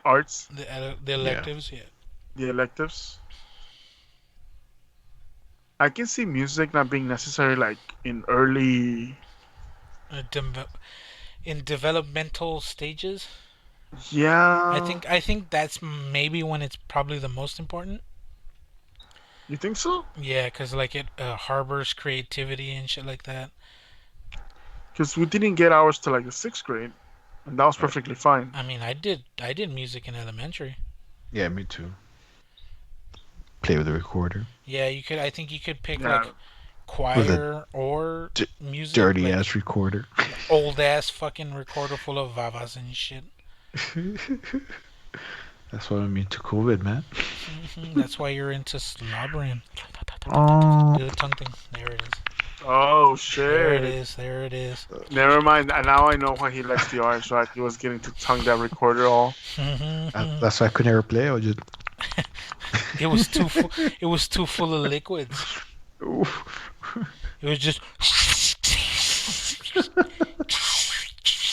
[SPEAKER 3] arts,
[SPEAKER 1] the
[SPEAKER 4] Yeah.
[SPEAKER 1] electives, yeah.
[SPEAKER 3] the electives. I can see music not being necessary like in early.
[SPEAKER 1] Uh, dem- in developmental stages,
[SPEAKER 3] Yeah,
[SPEAKER 1] I think that's maybe when it's probably the most important.
[SPEAKER 3] you think so?
[SPEAKER 1] Yeah, because like it harbors creativity and shit like that.
[SPEAKER 3] Because we didn't get ours till like the sixth grade, and that was
[SPEAKER 4] Right.
[SPEAKER 3] perfectly fine.
[SPEAKER 1] I mean, I did music in elementary.
[SPEAKER 4] Yeah, me too. Play with the recorder.
[SPEAKER 1] Yeah, you could. I think you could pick
[SPEAKER 3] Yeah,
[SPEAKER 1] like
[SPEAKER 4] With a
[SPEAKER 1] choir or music,
[SPEAKER 4] dirty
[SPEAKER 1] like
[SPEAKER 4] ass recorder.
[SPEAKER 1] old ass fucking recorder full of vavas and shit.
[SPEAKER 4] That's what I mean to COVID, man.
[SPEAKER 1] That's why you're into slobbering.
[SPEAKER 4] Oh,
[SPEAKER 1] Do the tongue thing. There it is.
[SPEAKER 3] oh
[SPEAKER 1] There it
[SPEAKER 3] shit.
[SPEAKER 1] is. There it is.
[SPEAKER 3] Never mind. Now I know why he likes the arts, right? He was getting to tongue that recorder all.
[SPEAKER 4] that's why I could never play. I was just.
[SPEAKER 1] It was too full. It was too full of liquids.
[SPEAKER 4] Oof.
[SPEAKER 1] It was just.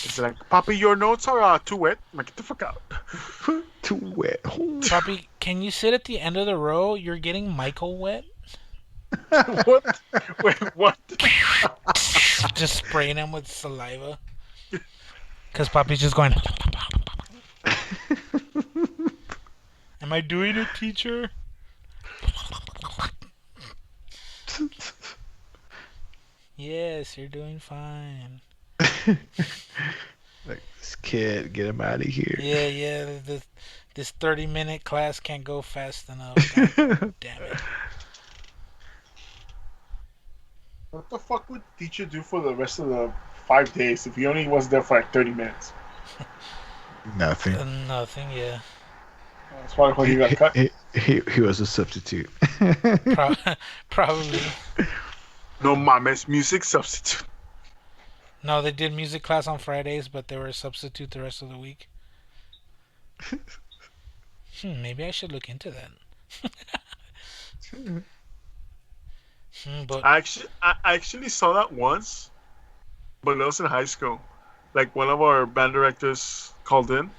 [SPEAKER 3] It's like, Poppy, your notes are too wet. I'm like, get the fuck out.
[SPEAKER 4] Too wet.
[SPEAKER 1] Poppy, can you sit at the end of the row? You're getting Michael wet.
[SPEAKER 3] What? Wait, what?
[SPEAKER 1] Just spraying him with saliva. Cause Poppy's just going. Am I doing it, teacher? Yes, you're doing fine.
[SPEAKER 4] Like this kid, get him out of here.
[SPEAKER 1] Yeah, yeah. This 30-minute class can't go fast enough. God damn it.
[SPEAKER 3] What the fuck would teacher do for the rest of the 5 days if he only was there for like 30 minutes?
[SPEAKER 4] Nothing.
[SPEAKER 1] Nothing. Yeah.
[SPEAKER 3] That's probably why he got cut.
[SPEAKER 4] He was a substitute.
[SPEAKER 1] Pro- probably.
[SPEAKER 3] No mames, music substitute.
[SPEAKER 1] No, they did music class on Fridays, but they were a substitute the rest of the week. Maybe I should look into that. But
[SPEAKER 3] I actually saw that once, but it was in high school. Like one of our band directors called in,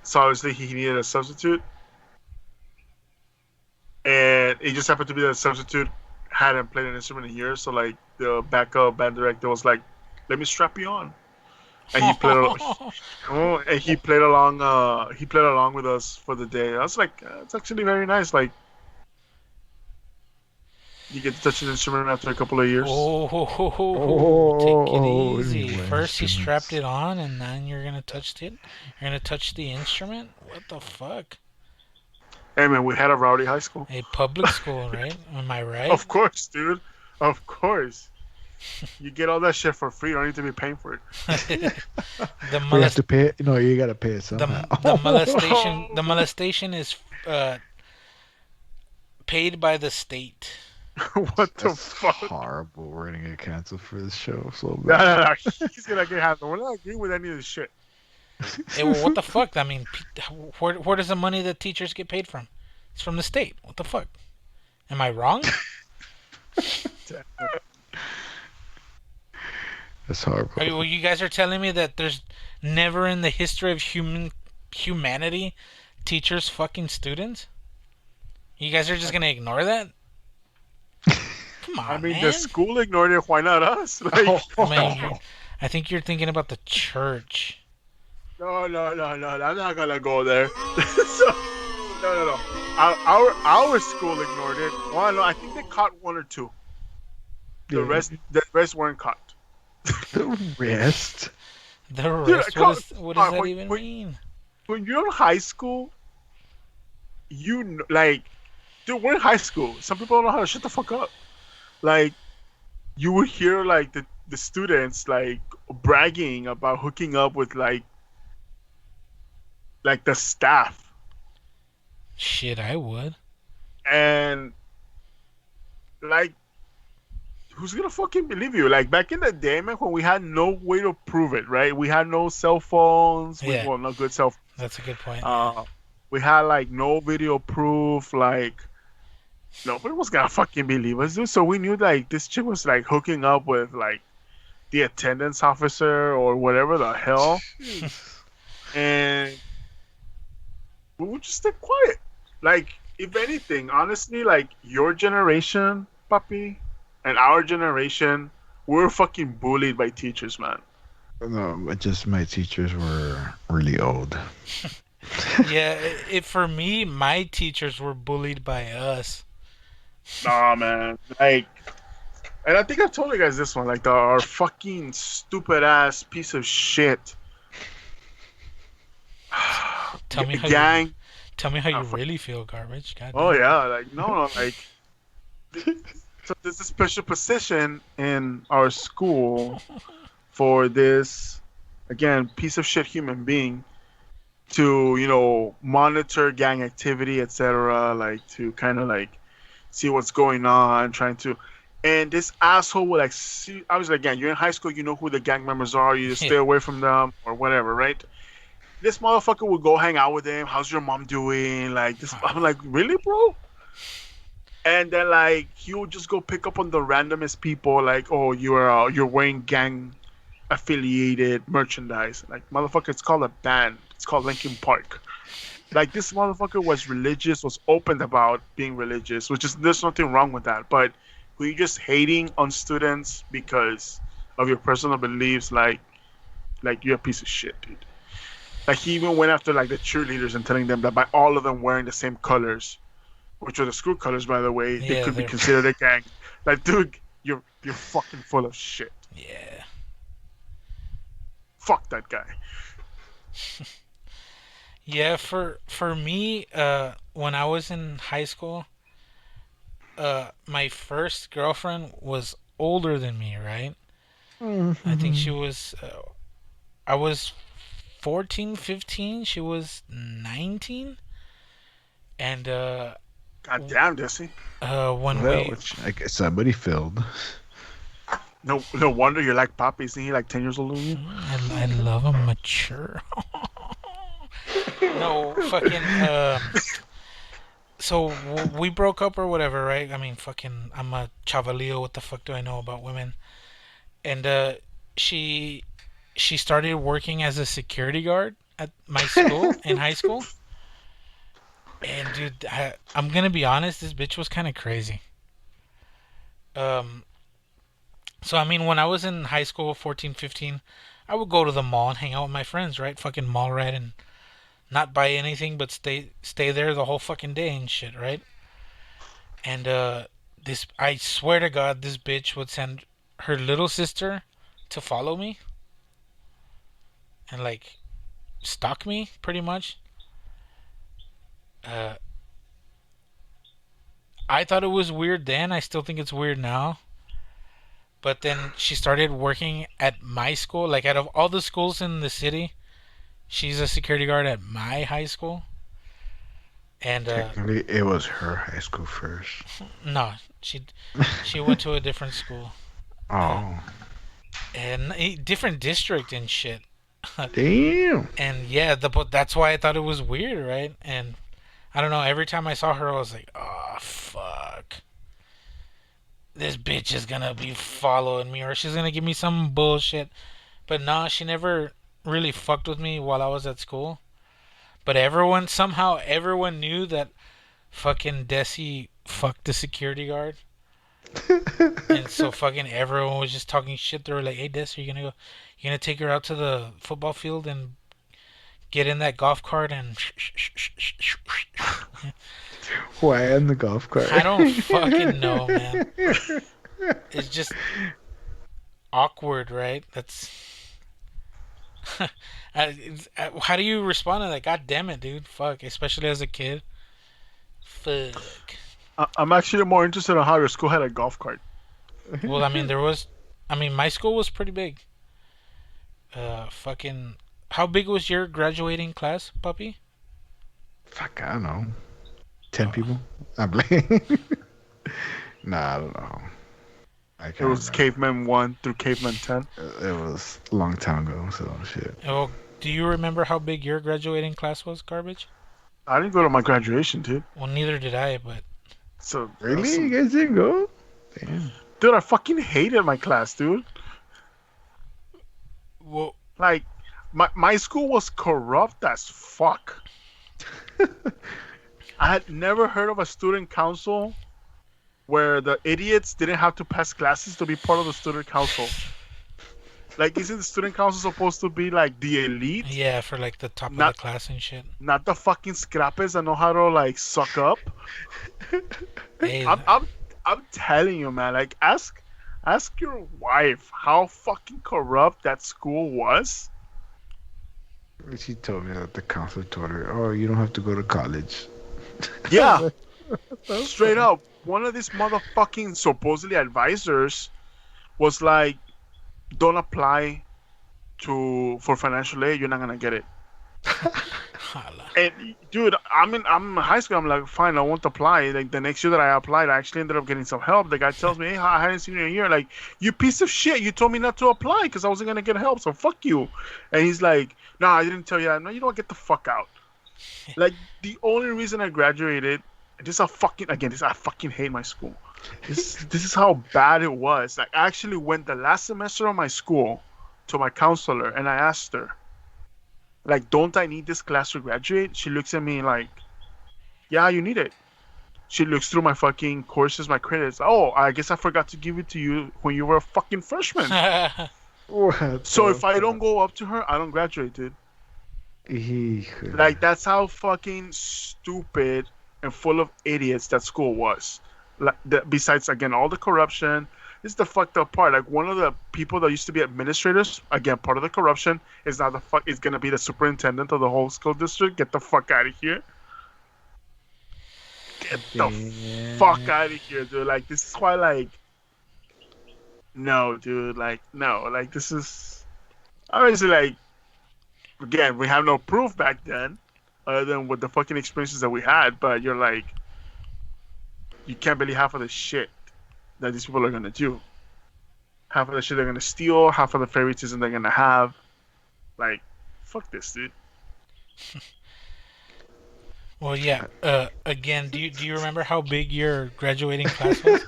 [SPEAKER 3] so obviously he needed a substitute, and it just happened to be that the substitute hadn't played an instrument in years. So like the backup band director was like, "Let me strap you on," and he played. Oh, and he played along. He played along with us for the day. I was like, it's actually very nice. Like you get to touch an instrument after a couple of years.
[SPEAKER 1] Take it
[SPEAKER 4] Oh,
[SPEAKER 1] easy.
[SPEAKER 4] anyway,
[SPEAKER 1] First he strapped
[SPEAKER 4] instruments.
[SPEAKER 1] it on, and then you're gonna touch it. You're gonna touch the instrument. What the fuck?
[SPEAKER 3] Hey man, we had a rowdy high school.
[SPEAKER 1] A public school, right? Am I right?
[SPEAKER 3] Of course, dude. Of course. You get all that shit for free. You don't need to be paying for it.
[SPEAKER 1] the
[SPEAKER 4] We have
[SPEAKER 1] molest
[SPEAKER 4] to pay it. No, you gotta pay it somehow.
[SPEAKER 1] the molestation is paid by the state.
[SPEAKER 3] What the
[SPEAKER 4] That's
[SPEAKER 3] fuck?
[SPEAKER 4] horrible. We're gonna get canceled for this show so
[SPEAKER 3] No,
[SPEAKER 4] bad.
[SPEAKER 3] no, no. He's gonna get handled. We're not agreeing with any of this shit.
[SPEAKER 1] Hey, well, what the fuck? I mean, where does the money that teachers get paid from? It's from the state. What the fuck? Am I wrong?
[SPEAKER 4] That's horrible.
[SPEAKER 1] Well, you guys are telling me that there's never in the history of humanity teachers fucking students? You guys are just gonna ignore that? Come on,
[SPEAKER 3] I mean,
[SPEAKER 1] man.
[SPEAKER 3] the school ignored it. Why not us? Like,
[SPEAKER 1] I think you're thinking about the church.
[SPEAKER 3] no, no, no, no. I'm not gonna go there. So, no. Our school ignored it. One, I think they caught one or two. The rest weren't caught.
[SPEAKER 4] The rest.
[SPEAKER 1] The
[SPEAKER 3] Dude,
[SPEAKER 1] rest? What does that even mean?
[SPEAKER 3] When you're in high school, like, dude, we're in high school. Some people don't know how to shut the fuck up. Like, you would hear like the students like bragging about hooking up with like the staff,
[SPEAKER 1] Shit, I would.
[SPEAKER 3] and like, who's gonna fucking believe you? Like back in the day, man, when we had no way to prove it, right? We had no cell phones.
[SPEAKER 1] Yeah.
[SPEAKER 3] Well, no good cell phones.
[SPEAKER 1] That's a good point.
[SPEAKER 3] We had like no video proof. Like nobody was gonna fucking believe us, dude. So we knew like this chick was like hooking up with like the attendance officer or whatever the hell, and we would just stay quiet. Like, if anything, honestly, like your generation, papi, and our generation, we're fucking bullied by teachers, man.
[SPEAKER 4] No, but just my teachers were really old.
[SPEAKER 1] Yeah, for me, my teachers were bullied by us.
[SPEAKER 3] Nah, man. Like, and I think I told you guys this one. Like, our fucking stupid ass piece of shit.
[SPEAKER 1] Tell me how
[SPEAKER 3] gang.
[SPEAKER 1] you, tell me how you really feel, garbage. God
[SPEAKER 3] Oh
[SPEAKER 1] damn.
[SPEAKER 3] yeah, like no, like. So there's a special position in our school for this, again, piece of shit human being to monitor gang activity, etc. Like to kind of like see what's going on, trying to. And this asshole would like see. Obviously, again, you're in high school, you know who the gang members are. You just stay away from them or whatever, right? This motherfucker would go hang out with him. How's your mom doing? Like this. I'm like, really, bro? And then like he would just go pick up on the randomest people, like, oh, you're wearing gang affiliated merchandise. Like, motherfucker, it's called a band. It's called Linkin Park. Like, this motherfucker was religious, was open about being religious, which is, there's nothing wrong with that. But when you're just hating on students because of your personal beliefs, like you're a piece of shit, dude. Like, he even went after like the cheerleaders and telling them that by all of them wearing the same colors, which are the school colors, by the way, they
[SPEAKER 1] Yeah,
[SPEAKER 3] could be
[SPEAKER 1] they're-
[SPEAKER 3] considered a gang. Like, dude, you're fucking full of shit.
[SPEAKER 1] Yeah.
[SPEAKER 3] Fuck that guy.
[SPEAKER 1] Yeah, for me, when I was in high school, my first girlfriend was older than me, right? I think she was, I was 14, 15. She was 19. And
[SPEAKER 3] God damn, Jesse.
[SPEAKER 1] when
[SPEAKER 4] Well,
[SPEAKER 1] we
[SPEAKER 4] which I guess somebody filled.
[SPEAKER 3] No wonder you're like Poppy. Isn't he like 10 years older than you?
[SPEAKER 1] I love a mature. No, fucking so we broke up or whatever, right? I mean, fucking I'm a chavalillo. What the fuck do I know about women? And she she started working as a security guard at my school in high school. And dude, I'm gonna be honest, this bitch was kind of crazy. Um, so I mean, when I was in high school, 14, 15, I would go to the mall and hang out with my friends, right? Fucking mall rat and not buy anything, but stay there the whole fucking day and shit, right? And this, I swear to God, this bitch would send her little sister to follow me and like stalk me, pretty much. Uh, I thought it was weird then. I still think it's weird now. But then she started working at my school. Like out of all the schools in the city, she's a security guard at my high school. And
[SPEAKER 4] Technically, it was her high school first.
[SPEAKER 1] no, she went to a different school.
[SPEAKER 4] Oh,
[SPEAKER 1] And a different district and shit.
[SPEAKER 4] damn.
[SPEAKER 1] And yeah, but that's why I thought it was weird, right? And I don't know. Every time I saw her, I was like, "Oh fuck, this bitch is gonna be following me, or she's gonna give me some bullshit." But nah, she never really fucked with me while I was at school. But somehow, everyone knew that fucking Desi fucked the security guard. And so fucking everyone was just talking shit. They were like, "Hey, Desi, you gonna take her out to the football field and get in that golf cart and
[SPEAKER 4] Why on the golf cart?
[SPEAKER 1] I don't fucking know, man. It's just awkward, right? That's how do you respond to that? God damn it, dude. Fuck, especially as a kid. Fuck.
[SPEAKER 3] I'm actually more interested in how your school had a golf cart.
[SPEAKER 1] Well, I mean, my school was pretty big. Fucking, how big was your graduating class, puppy?
[SPEAKER 4] Fuck, I don't know. 10 people? I'm playing. Nah, I don't know. I
[SPEAKER 3] It
[SPEAKER 4] can't
[SPEAKER 3] was
[SPEAKER 4] remember.
[SPEAKER 3] Caveman 1 through Caveman 10.
[SPEAKER 4] It was a long time ago, so shit.
[SPEAKER 1] Oh, do you remember how big your graduating class was, garbage?
[SPEAKER 3] I didn't go to my graduation, dude.
[SPEAKER 1] Well, neither did I, but
[SPEAKER 3] So
[SPEAKER 4] Really? You guys didn't go? Damn.
[SPEAKER 3] dude, I fucking hated my class, dude.
[SPEAKER 1] well,
[SPEAKER 3] Like, my school was corrupt as fuck. I had never heard of a student council where the idiots didn't have to pass classes to be part of the student council. Like, isn't the student council supposed to be like the elite?
[SPEAKER 1] yeah, for like the top of
[SPEAKER 3] Not-
[SPEAKER 1] the class and shit.
[SPEAKER 3] Not the fucking scrappers that know how to like suck up.
[SPEAKER 1] Hey,
[SPEAKER 3] I'm telling you, man. Like, ask your wife how fucking corrupt that school was.
[SPEAKER 4] She told me that the counselor told her, "Oh, you don't have to go to college."
[SPEAKER 3] Yeah, straight up. One of these motherfucking supposedly advisors was like, "Don't apply for financial aid. You're not gonna get it."
[SPEAKER 1] holla.
[SPEAKER 3] And dude, I'm in high school. I'm like, fine, I won't apply. Like the next year that I applied, I actually ended up getting some help. The guy tells me, hey, I hadn't seen you in a year. Like, you piece of shit. You told me not to apply because I wasn't gonna get help. So fuck you. And he's like, no, I didn't tell you that. No, you don't get the fuck out. Like the only reason I graduated, I fucking hate my school. This is how bad it was. Like, I actually went the last semester of my school to my counselor and I asked her, like, don't I need this class to graduate? She looks at me like, yeah, you need it. She looks through my fucking courses, my credits. Oh, I guess I forgot to give it to you when you were a fucking freshman.
[SPEAKER 4] What?
[SPEAKER 3] So if I don't go up to her, I don't graduate, dude. Like, that's how fucking stupid and full of idiots that school was. Like, besides, again, all the corruption. This is the fucked up part. Like, one of the people that used to be administrators, again, part of the corruption, is now is gonna be the superintendent of the whole school district. Get the fuck out of here. Get the fuck out of here, dude. Like, this is why, like, no, dude. Like, no. Like, this is obviously, like, Again, we have no proof back then, other than with the fucking experiences that we had. But you're like, you can't believe half of the shit that these people are gonna do. Half of the shit they're gonna steal. Half of the favoritism they're gonna have. Like, fuck this, dude.
[SPEAKER 1] Well, yeah. Again, do you remember how big your graduating class was?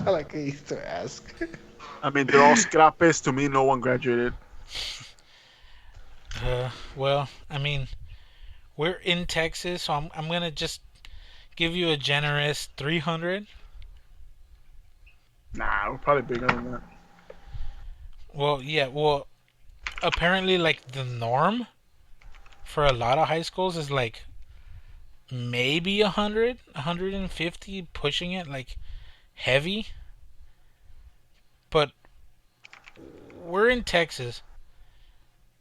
[SPEAKER 4] Like I used to ask.
[SPEAKER 3] I mean, they're all scrapes. To me, no one graduated.
[SPEAKER 1] Well, I mean, we're in Texas, so I'm gonna just give you a generous 300.
[SPEAKER 3] Nah, we're probably bigger than that.
[SPEAKER 1] Well, yeah. Well, apparently, like the norm for a lot of high schools is like maybe 100, 150, pushing it like heavy. But we're in Texas,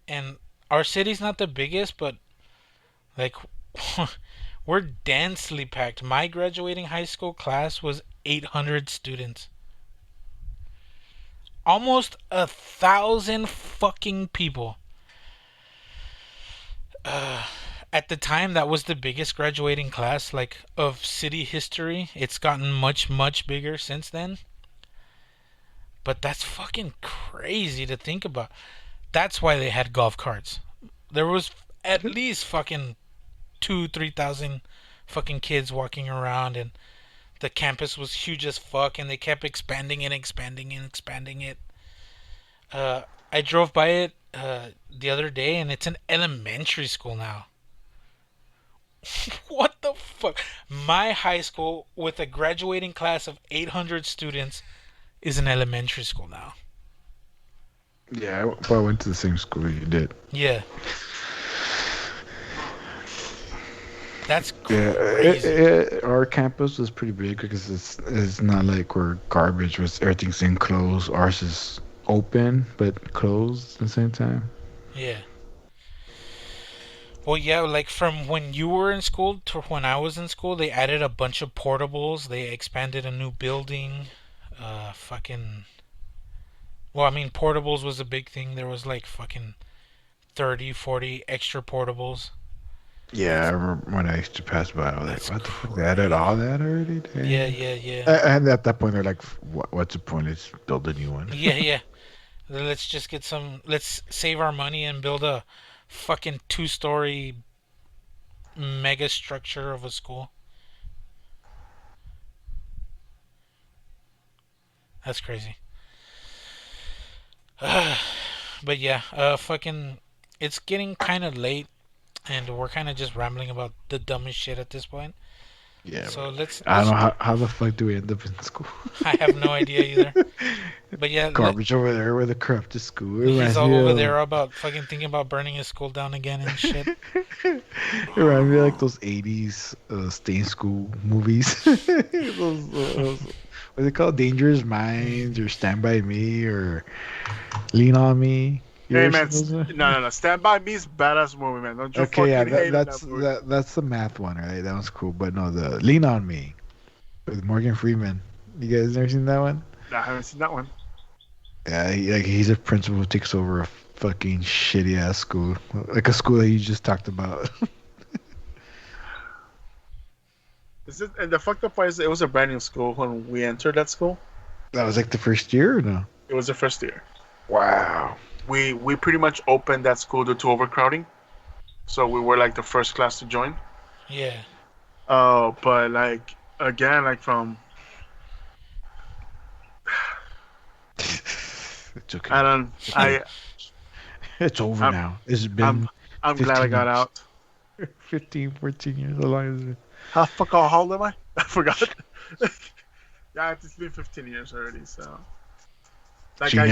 [SPEAKER 1] and our city's not the biggest, but like we're densely packed. My graduating high school class was 800 students. Almost 1,000 fucking people. At the time, that was the biggest graduating class like of city history. It's gotten much, much bigger since then. But that's fucking crazy to think about. That's why they had golf carts. There was at least fucking 3,000 fucking kids walking around, and the campus was huge as fuck, and they kept expanding and expanding and expanding it. I drove by it the other day, and it's an elementary school now. What the fuck? My high school, with a graduating class of 800 students, is an elementary school now.
[SPEAKER 4] Yeah, I went to the same school you did.
[SPEAKER 1] Yeah. That's
[SPEAKER 4] Yeah,
[SPEAKER 1] crazy.
[SPEAKER 4] our campus was pretty big because it's not like we're garbage. Was everything's enclosed. Ours is open but closed at the same time.
[SPEAKER 1] Yeah. Well, yeah, like from when you were in school to when I was in school, they added a bunch of portables. They expanded a new building. Fucking. Well, I mean, portables was a big thing. There was like fucking 30, 40 extra portables.
[SPEAKER 4] Yeah, I remember when I used to pass by. I was
[SPEAKER 1] That's
[SPEAKER 4] like, "What the fuck? They added all
[SPEAKER 1] crazy.
[SPEAKER 4] that already?" Dang.
[SPEAKER 1] Yeah, yeah, yeah.
[SPEAKER 4] And at that point, they're like, What's the point? Let's build a new one."
[SPEAKER 1] Yeah, yeah. Let's just get some. Let's save our money and build a fucking 2-story mega structure of a school. That's crazy. But yeah, fucking, it's getting kind of late, and we're kind of just rambling about the dumbest shit at this point.
[SPEAKER 4] Yeah,
[SPEAKER 1] So let's
[SPEAKER 4] I don't
[SPEAKER 1] let's.
[SPEAKER 4] know how the fuck do we end up in school?
[SPEAKER 1] I have no idea either. But yeah,
[SPEAKER 4] Garbage over there with a corrupted school. It
[SPEAKER 1] he's
[SPEAKER 4] reminds
[SPEAKER 1] all
[SPEAKER 4] me
[SPEAKER 1] over
[SPEAKER 4] of
[SPEAKER 1] there about fucking thinking about burning his school down again and shit.
[SPEAKER 4] it reminds me of like those '80s stay in school movies. What they call Dangerous Minds or Stand by Me or Lean on Me. You
[SPEAKER 3] Hey
[SPEAKER 4] ever
[SPEAKER 3] man,
[SPEAKER 4] seen those?
[SPEAKER 3] no. Stand by Me is badass movie, man. Don't you
[SPEAKER 4] Okay, yeah,
[SPEAKER 3] fucking hate on
[SPEAKER 4] that's
[SPEAKER 3] that movie.
[SPEAKER 4] that's the math one, right? That one's cool. But no, the Lean on Me with Morgan Freeman. You guys never seen that one?
[SPEAKER 3] Nah, I haven't seen that one.
[SPEAKER 4] Yeah, he's a principal who takes over a fucking shitty ass school, like a school that you just talked about.
[SPEAKER 3] And the fucked up part is it was a brand new school when we entered that school.
[SPEAKER 4] That was like the first year, or no?
[SPEAKER 3] It was the first year.
[SPEAKER 4] Wow.
[SPEAKER 3] We pretty much opened that school due to overcrowding, so we were like the first class to join.
[SPEAKER 1] Yeah.
[SPEAKER 3] But like again, like from
[SPEAKER 4] It's okay.
[SPEAKER 3] I don't I
[SPEAKER 4] It's over
[SPEAKER 3] I'm-
[SPEAKER 4] now. It's
[SPEAKER 3] I'm
[SPEAKER 4] been
[SPEAKER 3] I'm glad I
[SPEAKER 4] 15
[SPEAKER 3] got
[SPEAKER 4] years.
[SPEAKER 3] out.
[SPEAKER 4] 15, 14 years. How long is it?
[SPEAKER 3] How old am I? I forgot. Yeah, it's been 15 years already. So like
[SPEAKER 4] So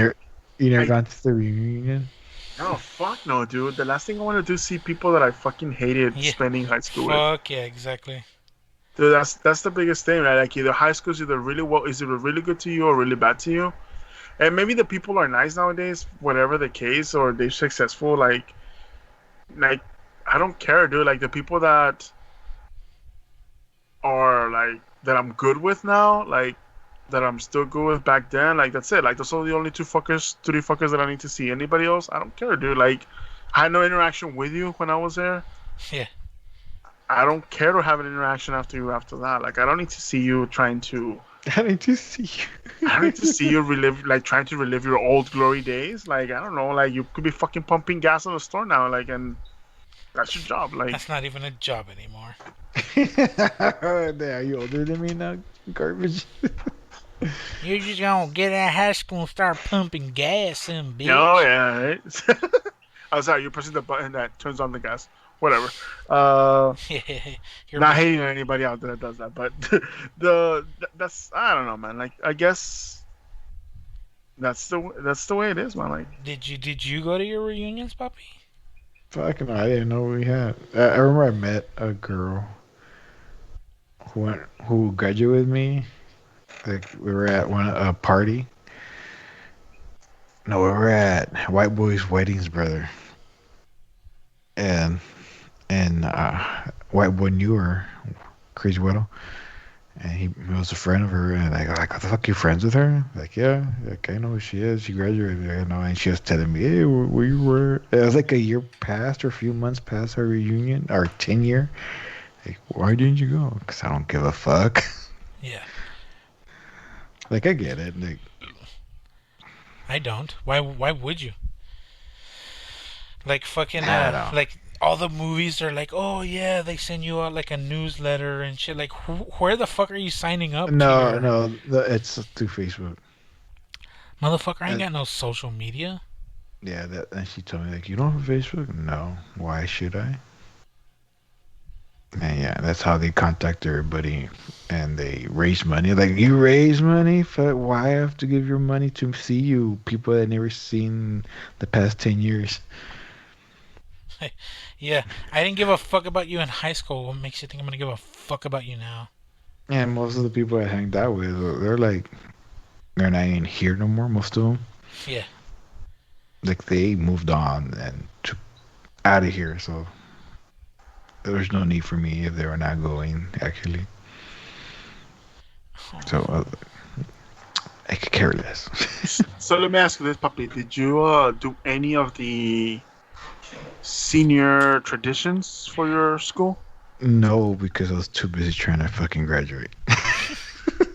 [SPEAKER 4] you never
[SPEAKER 3] I-
[SPEAKER 4] gone to the reunion?
[SPEAKER 3] no fuck no, dude. The last thing I want to do is see people that I fucking hated
[SPEAKER 1] Yeah.
[SPEAKER 3] spending high school with.
[SPEAKER 1] Fuck yeah, exactly.
[SPEAKER 3] Dude, that's the biggest thing, right? Like either high school's either is either really good to you or really bad to you. And maybe the people are nice nowadays, whatever the case, or they're successful. Like I don't care, dude. Like the people that are like that I'm good with now, like that I'm still good with back then. Like that's it. Like those are the only three fuckers that I need to see. Anybody else, I don't care, dude. Like
[SPEAKER 6] I had no interaction with you when I was there.
[SPEAKER 1] Yeah.
[SPEAKER 6] I don't care to have an interaction after you after that. Like I don't need to see you trying to.
[SPEAKER 4] I need to see
[SPEAKER 6] I don't need to see
[SPEAKER 4] you.
[SPEAKER 6] you relive, like trying to relive your old glory days. Like I don't know, like you could be fucking pumping gas on the store now, like, and that's your job. Like
[SPEAKER 1] That's not even a job anymore.
[SPEAKER 4] Are you older than me now? Garbage.
[SPEAKER 1] You're just gonna get out of high school and start pumping gas, some bitch.
[SPEAKER 6] oh yeah, right? Oh sorry, you're pressing the button that turns on the gas. Whatever.
[SPEAKER 1] You're
[SPEAKER 6] Not
[SPEAKER 1] back.
[SPEAKER 6] hating on anybody out there that does that, but that's I don't know, man. Like I guess that's the way it is, man. Like
[SPEAKER 1] Did you go to your reunions, puppy?
[SPEAKER 4] Fucking, I didn't know we had. I remember I met a girl who graduated with me. Like we were at a party. No, we were at White Boy's weddings, brother. And White Boy knew her, Crazy Widow, and he was a friend of her. And like, what the fuck, you friends with her? Like, yeah, like I know who she is. She graduated, you know. And she was telling me, hey, we were. It was like a year past or a few months past our reunion, our 10-year. Like, why didn't you go? Because I don't give a fuck.
[SPEAKER 1] Yeah.
[SPEAKER 4] Like, I get it. Like,
[SPEAKER 1] I don't. Why would you? Like fucking
[SPEAKER 4] I don't.
[SPEAKER 1] like all the movies are like, oh yeah, they send you out like a newsletter and shit. Like, where the fuck are you signing up
[SPEAKER 4] No,
[SPEAKER 1] to?
[SPEAKER 4] no, it's through Facebook.
[SPEAKER 1] Motherfucker, I ain't
[SPEAKER 4] And,
[SPEAKER 1] got no social media.
[SPEAKER 4] yeah, and she told me like, you don't have Facebook? No. Why should I? And yeah, that's how they contact everybody, and they raise money. Like, you raise money for why I have to give your money to see you? People that never seen the past 10 years.
[SPEAKER 1] Yeah, I didn't give a fuck about you in high school. What makes you think I'm gonna give a fuck about you now?
[SPEAKER 4] And most of the people I hanged out with, they're not even here no more. Most of them,
[SPEAKER 1] Yeah.
[SPEAKER 4] like they moved on and out of here. So there's no need for me if they were not going actually. So I could care less.
[SPEAKER 6] so, let me ask you this, puppy. Did you do any of the senior traditions for your school?
[SPEAKER 4] No, because I was too busy trying to fucking graduate.
[SPEAKER 6] Did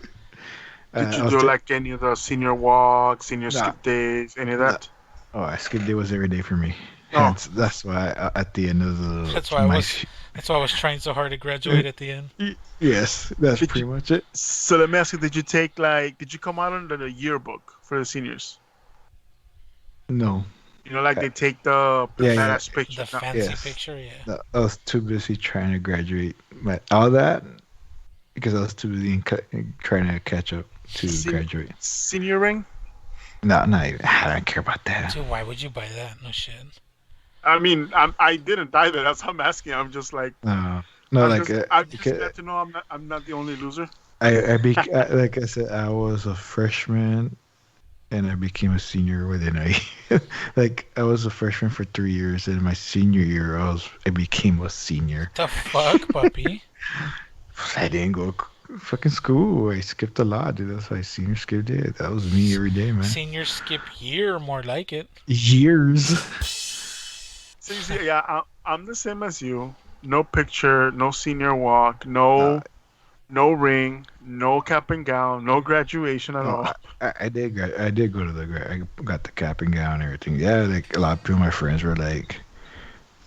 [SPEAKER 4] I
[SPEAKER 6] you
[SPEAKER 4] was
[SPEAKER 6] do
[SPEAKER 4] too-
[SPEAKER 6] like any of the senior walk, senior
[SPEAKER 4] Nah.
[SPEAKER 6] skip days, any of
[SPEAKER 4] Nah.
[SPEAKER 6] that?
[SPEAKER 4] Oh, I skip day was every day for me.
[SPEAKER 6] Oh.
[SPEAKER 4] Hence, that's why at the end of the
[SPEAKER 1] That's why I was trying so hard to graduate at the end.
[SPEAKER 4] Yes, that's
[SPEAKER 6] Did
[SPEAKER 4] pretty
[SPEAKER 6] you-
[SPEAKER 4] much it.
[SPEAKER 6] So let me ask you: did you come out under the yearbook for the seniors?
[SPEAKER 4] No,
[SPEAKER 6] You know, like they take the
[SPEAKER 4] Yeah, yeah.
[SPEAKER 6] badass picture.
[SPEAKER 1] The
[SPEAKER 6] No.
[SPEAKER 1] fancy
[SPEAKER 4] Yes.
[SPEAKER 1] picture, yeah.
[SPEAKER 4] no, I was too busy trying to graduate. But all that because I was too busy trying to catch up to
[SPEAKER 6] Sen-
[SPEAKER 4] graduate.
[SPEAKER 6] Senior ring.
[SPEAKER 4] No, not even. I don't care about that.
[SPEAKER 1] Dude, why would you buy that? No shit.
[SPEAKER 6] I mean, I didn't die there. That's how I'm asking. I'm just like,
[SPEAKER 4] No,
[SPEAKER 6] I'm
[SPEAKER 4] like
[SPEAKER 6] just, I'm just
[SPEAKER 4] because
[SPEAKER 6] glad to know I'm not the only loser.
[SPEAKER 4] like I said, I was a freshman and I became a senior within a like I was a freshman for 3 years, and my senior year I became a senior.
[SPEAKER 1] The fuck, puppy?
[SPEAKER 4] I didn't go fucking school. I skipped a lot, dude. That's why senior skip did. That was me every day, man.
[SPEAKER 1] Senior skip year, more like it.
[SPEAKER 4] Years.
[SPEAKER 6] So you see, yeah, I'm the same as you. No picture, no senior walk, no ring, no cap and gown, no graduation at all.
[SPEAKER 4] I did go to I got the cap and gown and everything. Yeah, like a lot of people, my friends were like,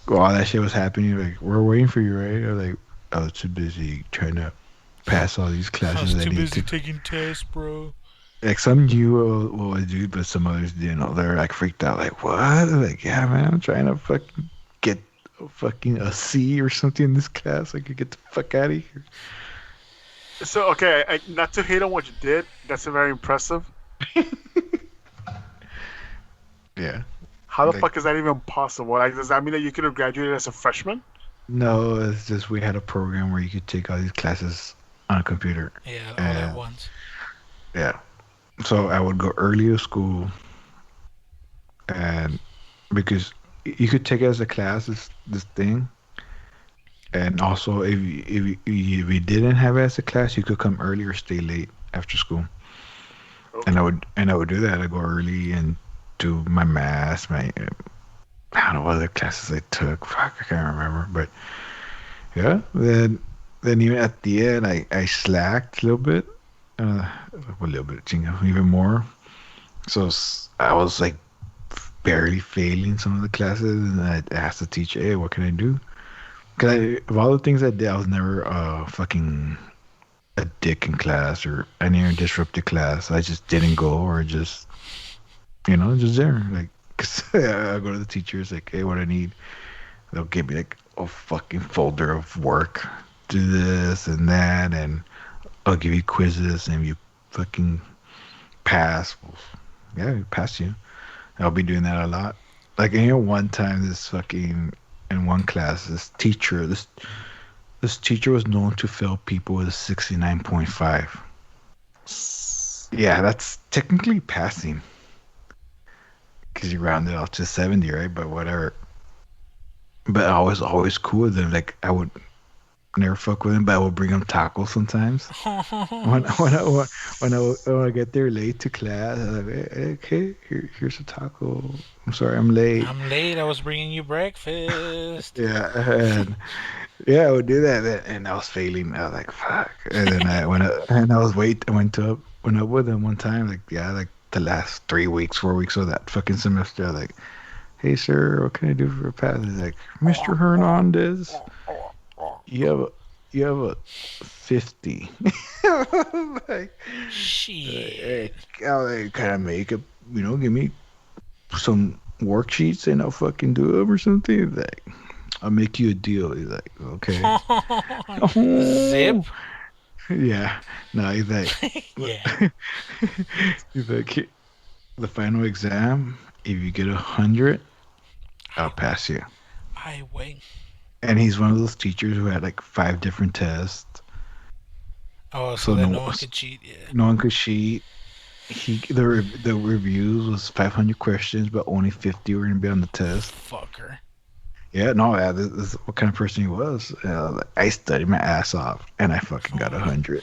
[SPEAKER 4] well, all that shit was happening. Like, we're waiting for you, right? Or like, I was too busy trying to pass all these
[SPEAKER 1] I
[SPEAKER 4] classes.
[SPEAKER 1] was too
[SPEAKER 4] need
[SPEAKER 1] busy
[SPEAKER 4] to.
[SPEAKER 1] taking tests, bro.
[SPEAKER 4] Like, some knew what I do, but some others didn't. They're like freaked out. Like, what? Like, yeah, man, I'm trying to fucking get a C or something in this class. I could get the fuck out of here.
[SPEAKER 6] So okay, not to hate on what you did. That's very impressive.
[SPEAKER 4] Yeah.
[SPEAKER 6] How the
[SPEAKER 4] Like-
[SPEAKER 6] fuck is that even possible? Like, does that mean that you could have graduated as a freshman?
[SPEAKER 4] No, it's just we had a program where you could take all these classes on a computer.
[SPEAKER 1] Yeah, all at
[SPEAKER 4] Yeah.
[SPEAKER 1] once.
[SPEAKER 4] Yeah. So I would go early to school, and because you could take it as a class, this thing, and also if you didn't have it as a class, you could come early or stay late after school. And I would do that. I go early and do my math, I don't know what other classes I took. Fuck, I can't remember. But yeah, then even at the end, I slacked a little bit. A little bit, chingo, even more. So I was like barely failing some of the classes, and I asked the teacher, "Hey, what can I do?" Because of all the things I did, I was never fucking a dick in class, or I never disrupted class. I just didn't go, or just just there. Like, cause I go to the teachers like, "Hey, what I need?" They'll give me like a fucking folder of work, do this and that, and I'll give you quizzes, and if you fucking pass, well, yeah, we pass you. I'll be doing that a lot. Like, one time, this fucking in one class, this teacher was known to fail people with a 69.5. Yeah, that's technically passing because you round it off to 70, right? But whatever. But I was always cool with them. Like, I would never fuck with him, but I would bring him tacos sometimes. When I get there late to class, I'm like, hey, okay, here's a taco. I'm sorry, I'm late.
[SPEAKER 1] I'm late. I was bringing you breakfast.
[SPEAKER 4] Yeah, and yeah, I would do that, and I was failing. I was like, fuck. And then I went up with him one time, like, yeah, like the last 3 weeks, 4 weeks of that fucking semester. I was like, hey, sir, what can I do for a pass? He's like, Mr. Hernandez, you have a 50. Like,
[SPEAKER 1] Shit.
[SPEAKER 4] can I make a, give me some worksheets and I'll fucking do them or something? He's like, I'll make you a deal. He's like, okay.
[SPEAKER 1] Zip.
[SPEAKER 4] Yeah. No, he's like,
[SPEAKER 1] Yeah.
[SPEAKER 4] he's like, the final exam, if you get 100, I'll pass you.
[SPEAKER 1] I wait.
[SPEAKER 4] And he's one of those teachers who had like 5 different tests,
[SPEAKER 1] Oh, so
[SPEAKER 4] so
[SPEAKER 1] that no one could cheat. Yeah.
[SPEAKER 4] no one could cheat. The reviews was 500 questions, but only 50 were gonna be on the test.
[SPEAKER 1] Fucker.
[SPEAKER 4] Yeah, no, yeah, this is what kind of person he was. I studied my ass off, and I fucking got 100.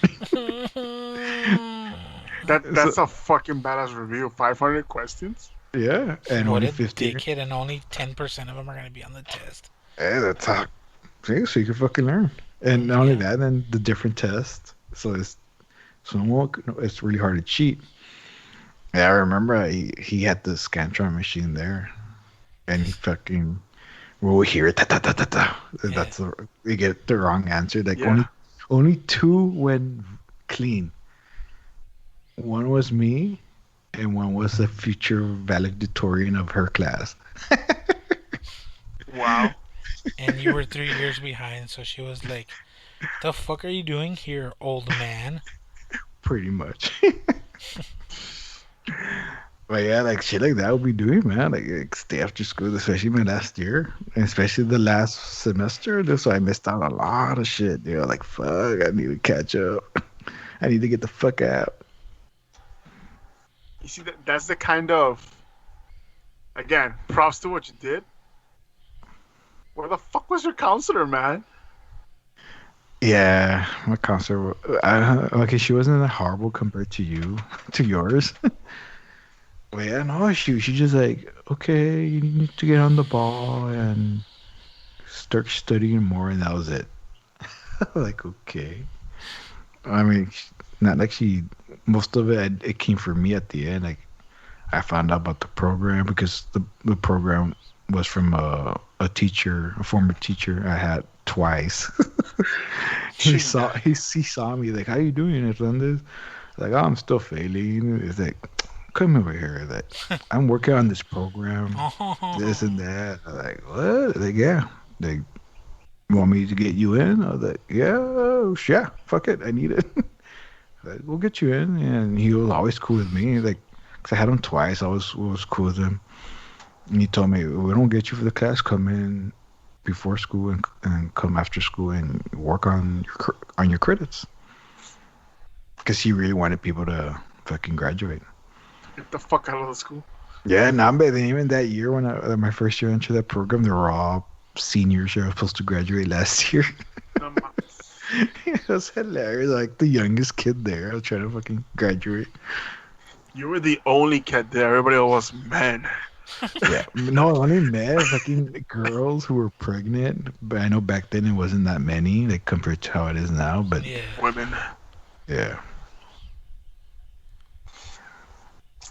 [SPEAKER 6] That's a fucking badass review. 500 questions.
[SPEAKER 4] Yeah, and
[SPEAKER 1] What
[SPEAKER 4] only
[SPEAKER 1] a
[SPEAKER 4] 50.
[SPEAKER 1] dickhead, and only 10% of them are gonna be on the test.
[SPEAKER 4] Yeah, that's how. See, so you can fucking learn. And not only
[SPEAKER 1] Yeah.
[SPEAKER 4] that, then the different tests. It's really hard to cheat. Yeah, I remember he had the Scantron machine there, and he fucking we'll hear it. Ta, ta, ta, ta, ta.
[SPEAKER 1] Yeah.
[SPEAKER 4] We get the wrong answer. Like
[SPEAKER 6] Yeah.
[SPEAKER 4] only 2 went clean. One was me, and one was a future valedictorian of her class.
[SPEAKER 6] Wow.
[SPEAKER 1] And you were 3 years behind, so she was like, "The fuck are you doing here, old man?"
[SPEAKER 4] Pretty much. But yeah, like shit like that would be doing, man. Like stay after school, especially my last year, and especially the last semester. So I missed out on a lot of shit. Like fuck, I need to catch up. I need to get the fuck out.
[SPEAKER 6] You see, that's the kind of, again, props to what you did. Where the fuck was your counselor, man?
[SPEAKER 4] Yeah, my counselor. Okay, she wasn't that horrible compared to you, to yours. Well, yeah, no, she just like, okay, you need to get on the ball and start studying more, and that was it. Like, okay. I mean, not like most of it came from me at the end. Like, I found out about the program because the program was from a teacher, a former teacher I had twice. He saw me like, how you doing, Hernandez? Like, oh, I'm still failing. It's like, come over here. Like, I'm working on this program, this and that. I'm like, what? Like, yeah. Like, you want me to get you in? I was like, yeah, fuck it, I need it. Like, we'll get you in. And he was always cool with me. Like, 'cause I had him twice. I was cool with him. And he told me, we don't get you for the class. Come in before school and come after school and work on your credits. Because he really wanted people to fucking graduate.
[SPEAKER 6] Get the fuck out of the school.
[SPEAKER 4] Yeah, not bad. Even that year when my first year into that program, they were all seniors who were supposed to graduate last year.
[SPEAKER 6] No, ma-
[SPEAKER 4] It was hilarious. Like the youngest kid there, I was trying to fucking graduate.
[SPEAKER 6] You were the only kid there. Everybody else was men.
[SPEAKER 4] Yeah, no, I only met fucking girls who were pregnant, but I know back then it wasn't that many, like compared to how it is now. But
[SPEAKER 1] Yeah.
[SPEAKER 3] Women.
[SPEAKER 4] yeah,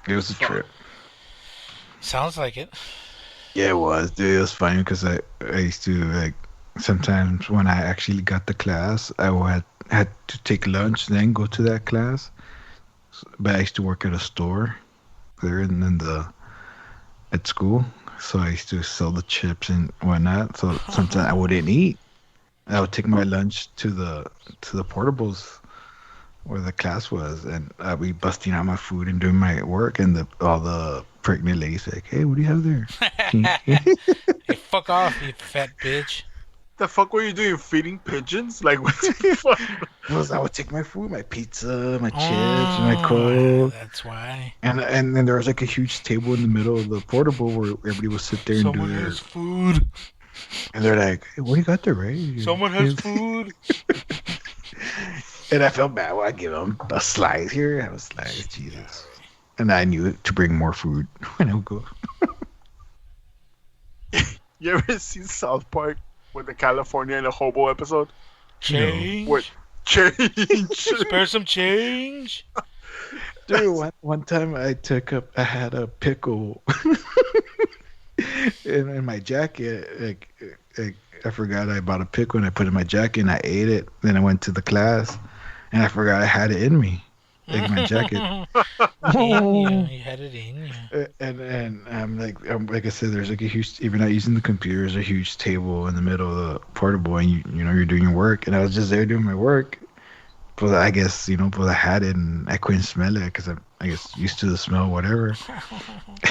[SPEAKER 4] it was a
[SPEAKER 3] Fuck.
[SPEAKER 4] trip.
[SPEAKER 1] Sounds like it.
[SPEAKER 4] Yeah, it was. Dude, it was funny because I used to like sometimes when I actually got the class, I had to take lunch, then go to that class. But I used to work at a store there in the at school, so I used to sell the chips and whatnot. So sometimes I wouldn't eat. I would take my lunch to the portables where the class was, and I'd be busting out my food and doing my work, and all the pregnant ladies like, "Hey, what do you have there?"
[SPEAKER 1] Hey, fuck off, you fat bitch.
[SPEAKER 3] The fuck were you doing? Feeding pigeons? Like what the fuck?
[SPEAKER 4] I would take my food, my pizza, my chips, my
[SPEAKER 1] Oh,
[SPEAKER 4] coke,
[SPEAKER 1] that's why.
[SPEAKER 4] and then there was like a huge table in the middle of the portable where everybody would sit there and do
[SPEAKER 1] Someone
[SPEAKER 4] their.
[SPEAKER 1] has food.
[SPEAKER 4] And they're like, "Hey, what do you got there, Ray?"
[SPEAKER 1] Someone has food.
[SPEAKER 4] And I felt bad. Well, I give them a slice here. Have a slice, Jesus. And I knew to bring more food when I would go.
[SPEAKER 3] You ever seen South Park with the California and the hobo episode?
[SPEAKER 1] Change.
[SPEAKER 3] What? Change.
[SPEAKER 1] Spare some change.
[SPEAKER 4] Dude, one time I had a pickle in my jacket. Like, I forgot I bought a pickle and I put it in my jacket and I ate it. Then I went to the class and I forgot I had it in me, like my jacket.
[SPEAKER 1] In you. You had it in you.
[SPEAKER 4] And like I said, there's like a huge. If you're not using the computer, there's a huge table in the middle of the portable, and you know you're doing your work. And I was just there doing my work, but I guess but I had it and I couldn't smell it because I'm I guess used to the smell, whatever.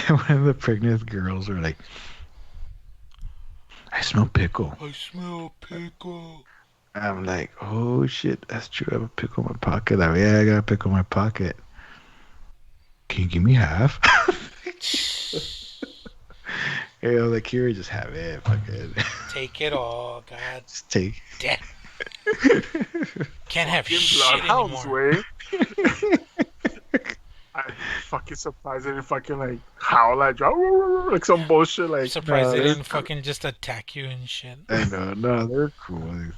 [SPEAKER 4] And one of the pregnant girls were like, "I smell pickle."
[SPEAKER 1] I smell pickle.
[SPEAKER 4] I'm like, "Oh shit, that's true. I have a pickle in my pocket." I'm like, "Yeah, I got a pickle in my pocket. Can you give me half?" Yeah, I was like, "Here, just have it. Fucking
[SPEAKER 1] Take it all, God
[SPEAKER 4] just take."
[SPEAKER 1] damn. Can't have
[SPEAKER 3] Fucking
[SPEAKER 1] shit
[SPEAKER 3] bloodhounds,
[SPEAKER 1] anymore.
[SPEAKER 3] way. I'm fucking surprised they didn't fucking like howl at you, like some bullshit.
[SPEAKER 1] I'm
[SPEAKER 3] Like
[SPEAKER 1] surprised they
[SPEAKER 4] they're
[SPEAKER 1] didn't fucking just attack you and shit.
[SPEAKER 4] I know, no, they're cool. These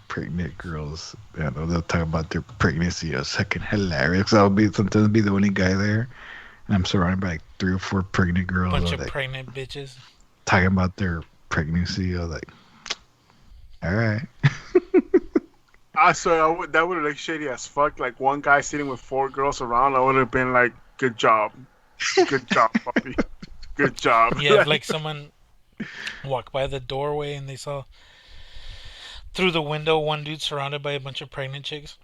[SPEAKER 4] pregnant girls, you know, they'll talk about their pregnancy. It's fucking hilarious. Sometimes I'll be the only guy there, and I'm surrounded by like 3 or 4 pregnant girls.
[SPEAKER 1] Bunch
[SPEAKER 4] All,
[SPEAKER 1] of
[SPEAKER 4] like
[SPEAKER 1] pregnant bitches.
[SPEAKER 4] talking about their pregnancy. I was like, all right.
[SPEAKER 3] so that would have looked shady as fuck. Like one guy sitting with 4 girls around, I would have been like, "Good job, puppy, good job."
[SPEAKER 1] You have like someone walk by the doorway and they saw through the window one dude surrounded by a bunch of pregnant chicks.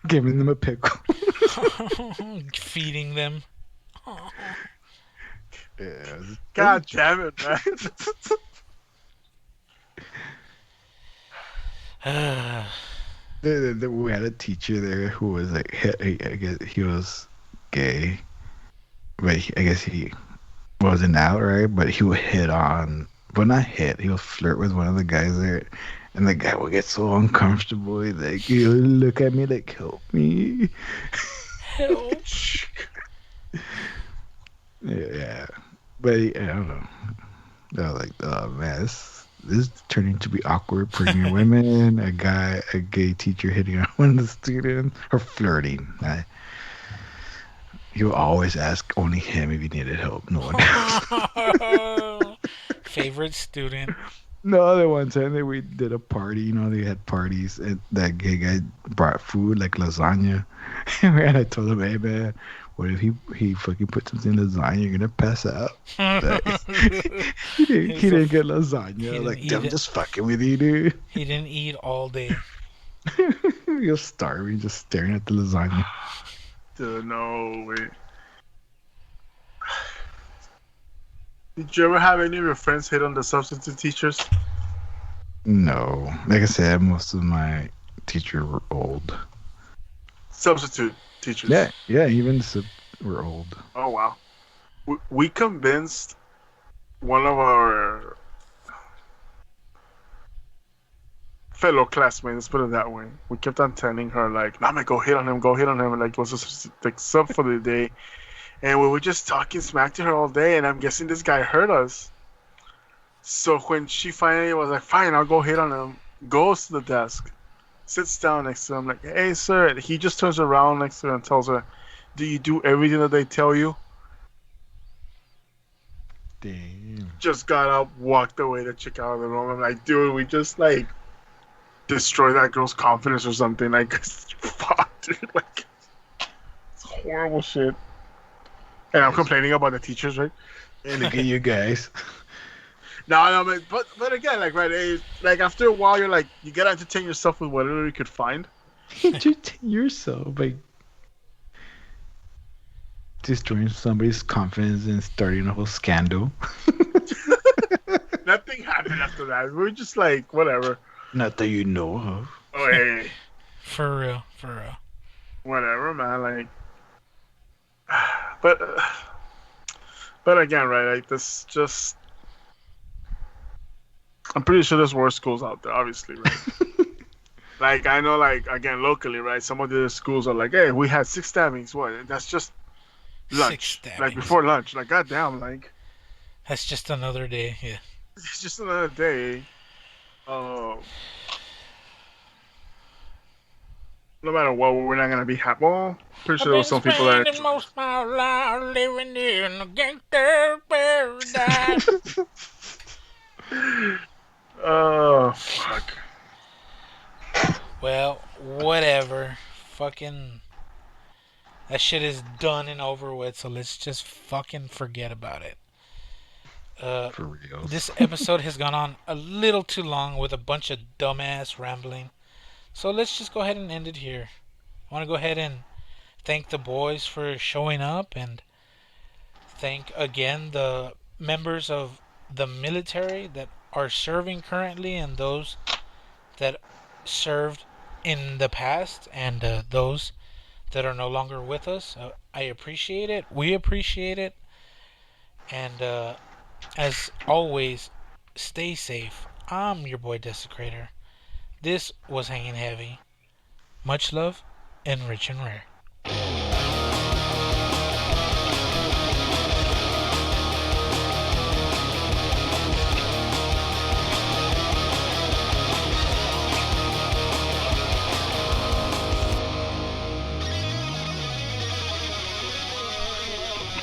[SPEAKER 4] Giving them a pickle.
[SPEAKER 1] Feeding them.
[SPEAKER 4] Yeah.
[SPEAKER 3] God damn it, man.
[SPEAKER 4] We had a teacher there who was like, I guess he was gay, but I guess he wasn't out, right? But he would hit on, but not hit. He would flirt with one of the guys there, and the guy would get so uncomfortable. He'd like, he would look at me like, "Help me."
[SPEAKER 1] Help.
[SPEAKER 4] Yeah. But I don't know. I was like, "Oh man, this is turning to be awkward. Pregnant women, a gay teacher hitting on one of the students, or flirting." He would always ask only him if he needed help. No one else.
[SPEAKER 1] Favorite student.
[SPEAKER 4] No, the one time that we did a party, you know, they had parties, and that gay guy brought food like lasagna, and I told him, "Hey man, what if he fucking put something in lasagna? You're gonna pass out." Like, he didn't get lasagna.
[SPEAKER 1] didn't
[SPEAKER 4] Like,
[SPEAKER 1] eat
[SPEAKER 4] I'm
[SPEAKER 1] it.
[SPEAKER 4] just fucking with you, dude.
[SPEAKER 1] He didn't eat all day.
[SPEAKER 4] You're starving, just staring at the lasagna.
[SPEAKER 3] Dude, no way. Did you ever have any of your friends hit on the substitute teachers?
[SPEAKER 4] No, like I said, most of my teachers were old.
[SPEAKER 3] Substitute teachers.
[SPEAKER 4] Yeah, even were old.
[SPEAKER 3] Oh wow. We convinced one of our fellow classmates, let's put it that way. We kept on telling her like, "Nah, man, go hit on him," and like it was just like sub for the day.
[SPEAKER 6] and we were just talking smack to her all day, and I'm guessing this guy heard us. So when she finally was like, "Fine, I'll go hit on him," goes to the desk, sits down next to him, like, "Hey, sir." And he just turns around next to her and tells her, "Do you do everything that they tell you?"
[SPEAKER 4] Damn.
[SPEAKER 6] Just got up, walked away to check out of the room. I'm like, dude, we just like destroyed that girl's confidence or something. Like, fuck, dude. Like, it's horrible shit. And I'm complaining about the teachers, right?
[SPEAKER 4] And look at you guys.
[SPEAKER 6] No, but again, like, right, like after a while, you're like, you gotta entertain yourself with whatever you could find.
[SPEAKER 4] Entertain yourself by destroying somebody's confidence and starting a whole scandal.
[SPEAKER 6] Nothing happened after that. We were just like, whatever.
[SPEAKER 4] Not that you know of.
[SPEAKER 6] Oh, hey,
[SPEAKER 1] For real, for real.
[SPEAKER 6] whatever, man. Like, but again, right? Like, this just. I'm pretty sure there's worse schools out there, obviously, right? Like, I know, like, again, locally, right? Some of the schools are like, hey, we had 6 stabbings. What? That's just lunch.
[SPEAKER 1] 6
[SPEAKER 6] Like,
[SPEAKER 1] stabbings.
[SPEAKER 6] before lunch. Like, goddamn, like,
[SPEAKER 1] That's just another day. Yeah.
[SPEAKER 6] it's just another day. No matter what, we're not going to be happy. Well, pretty sure there was some people that.
[SPEAKER 1] most of my life living in a gangster paradise.
[SPEAKER 6] Oh, fuck.
[SPEAKER 1] Well, whatever. Fucking. That shit is done and over with, so let's just fucking forget about it.
[SPEAKER 4] For real.
[SPEAKER 1] This episode has gone on a little too long with a bunch of dumbass rambling. So let's just go ahead and end it here. I want to go ahead and thank the boys for showing up and thank again the members of the military that are serving currently and those that served in the past and those that are no longer with us. I appreciate it. We appreciate it. And as always, stay safe. I'm your boy Desecrator. This was Hanging Heavy. Much love and rich and rare.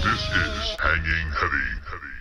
[SPEAKER 2] This is Hanging Heavy.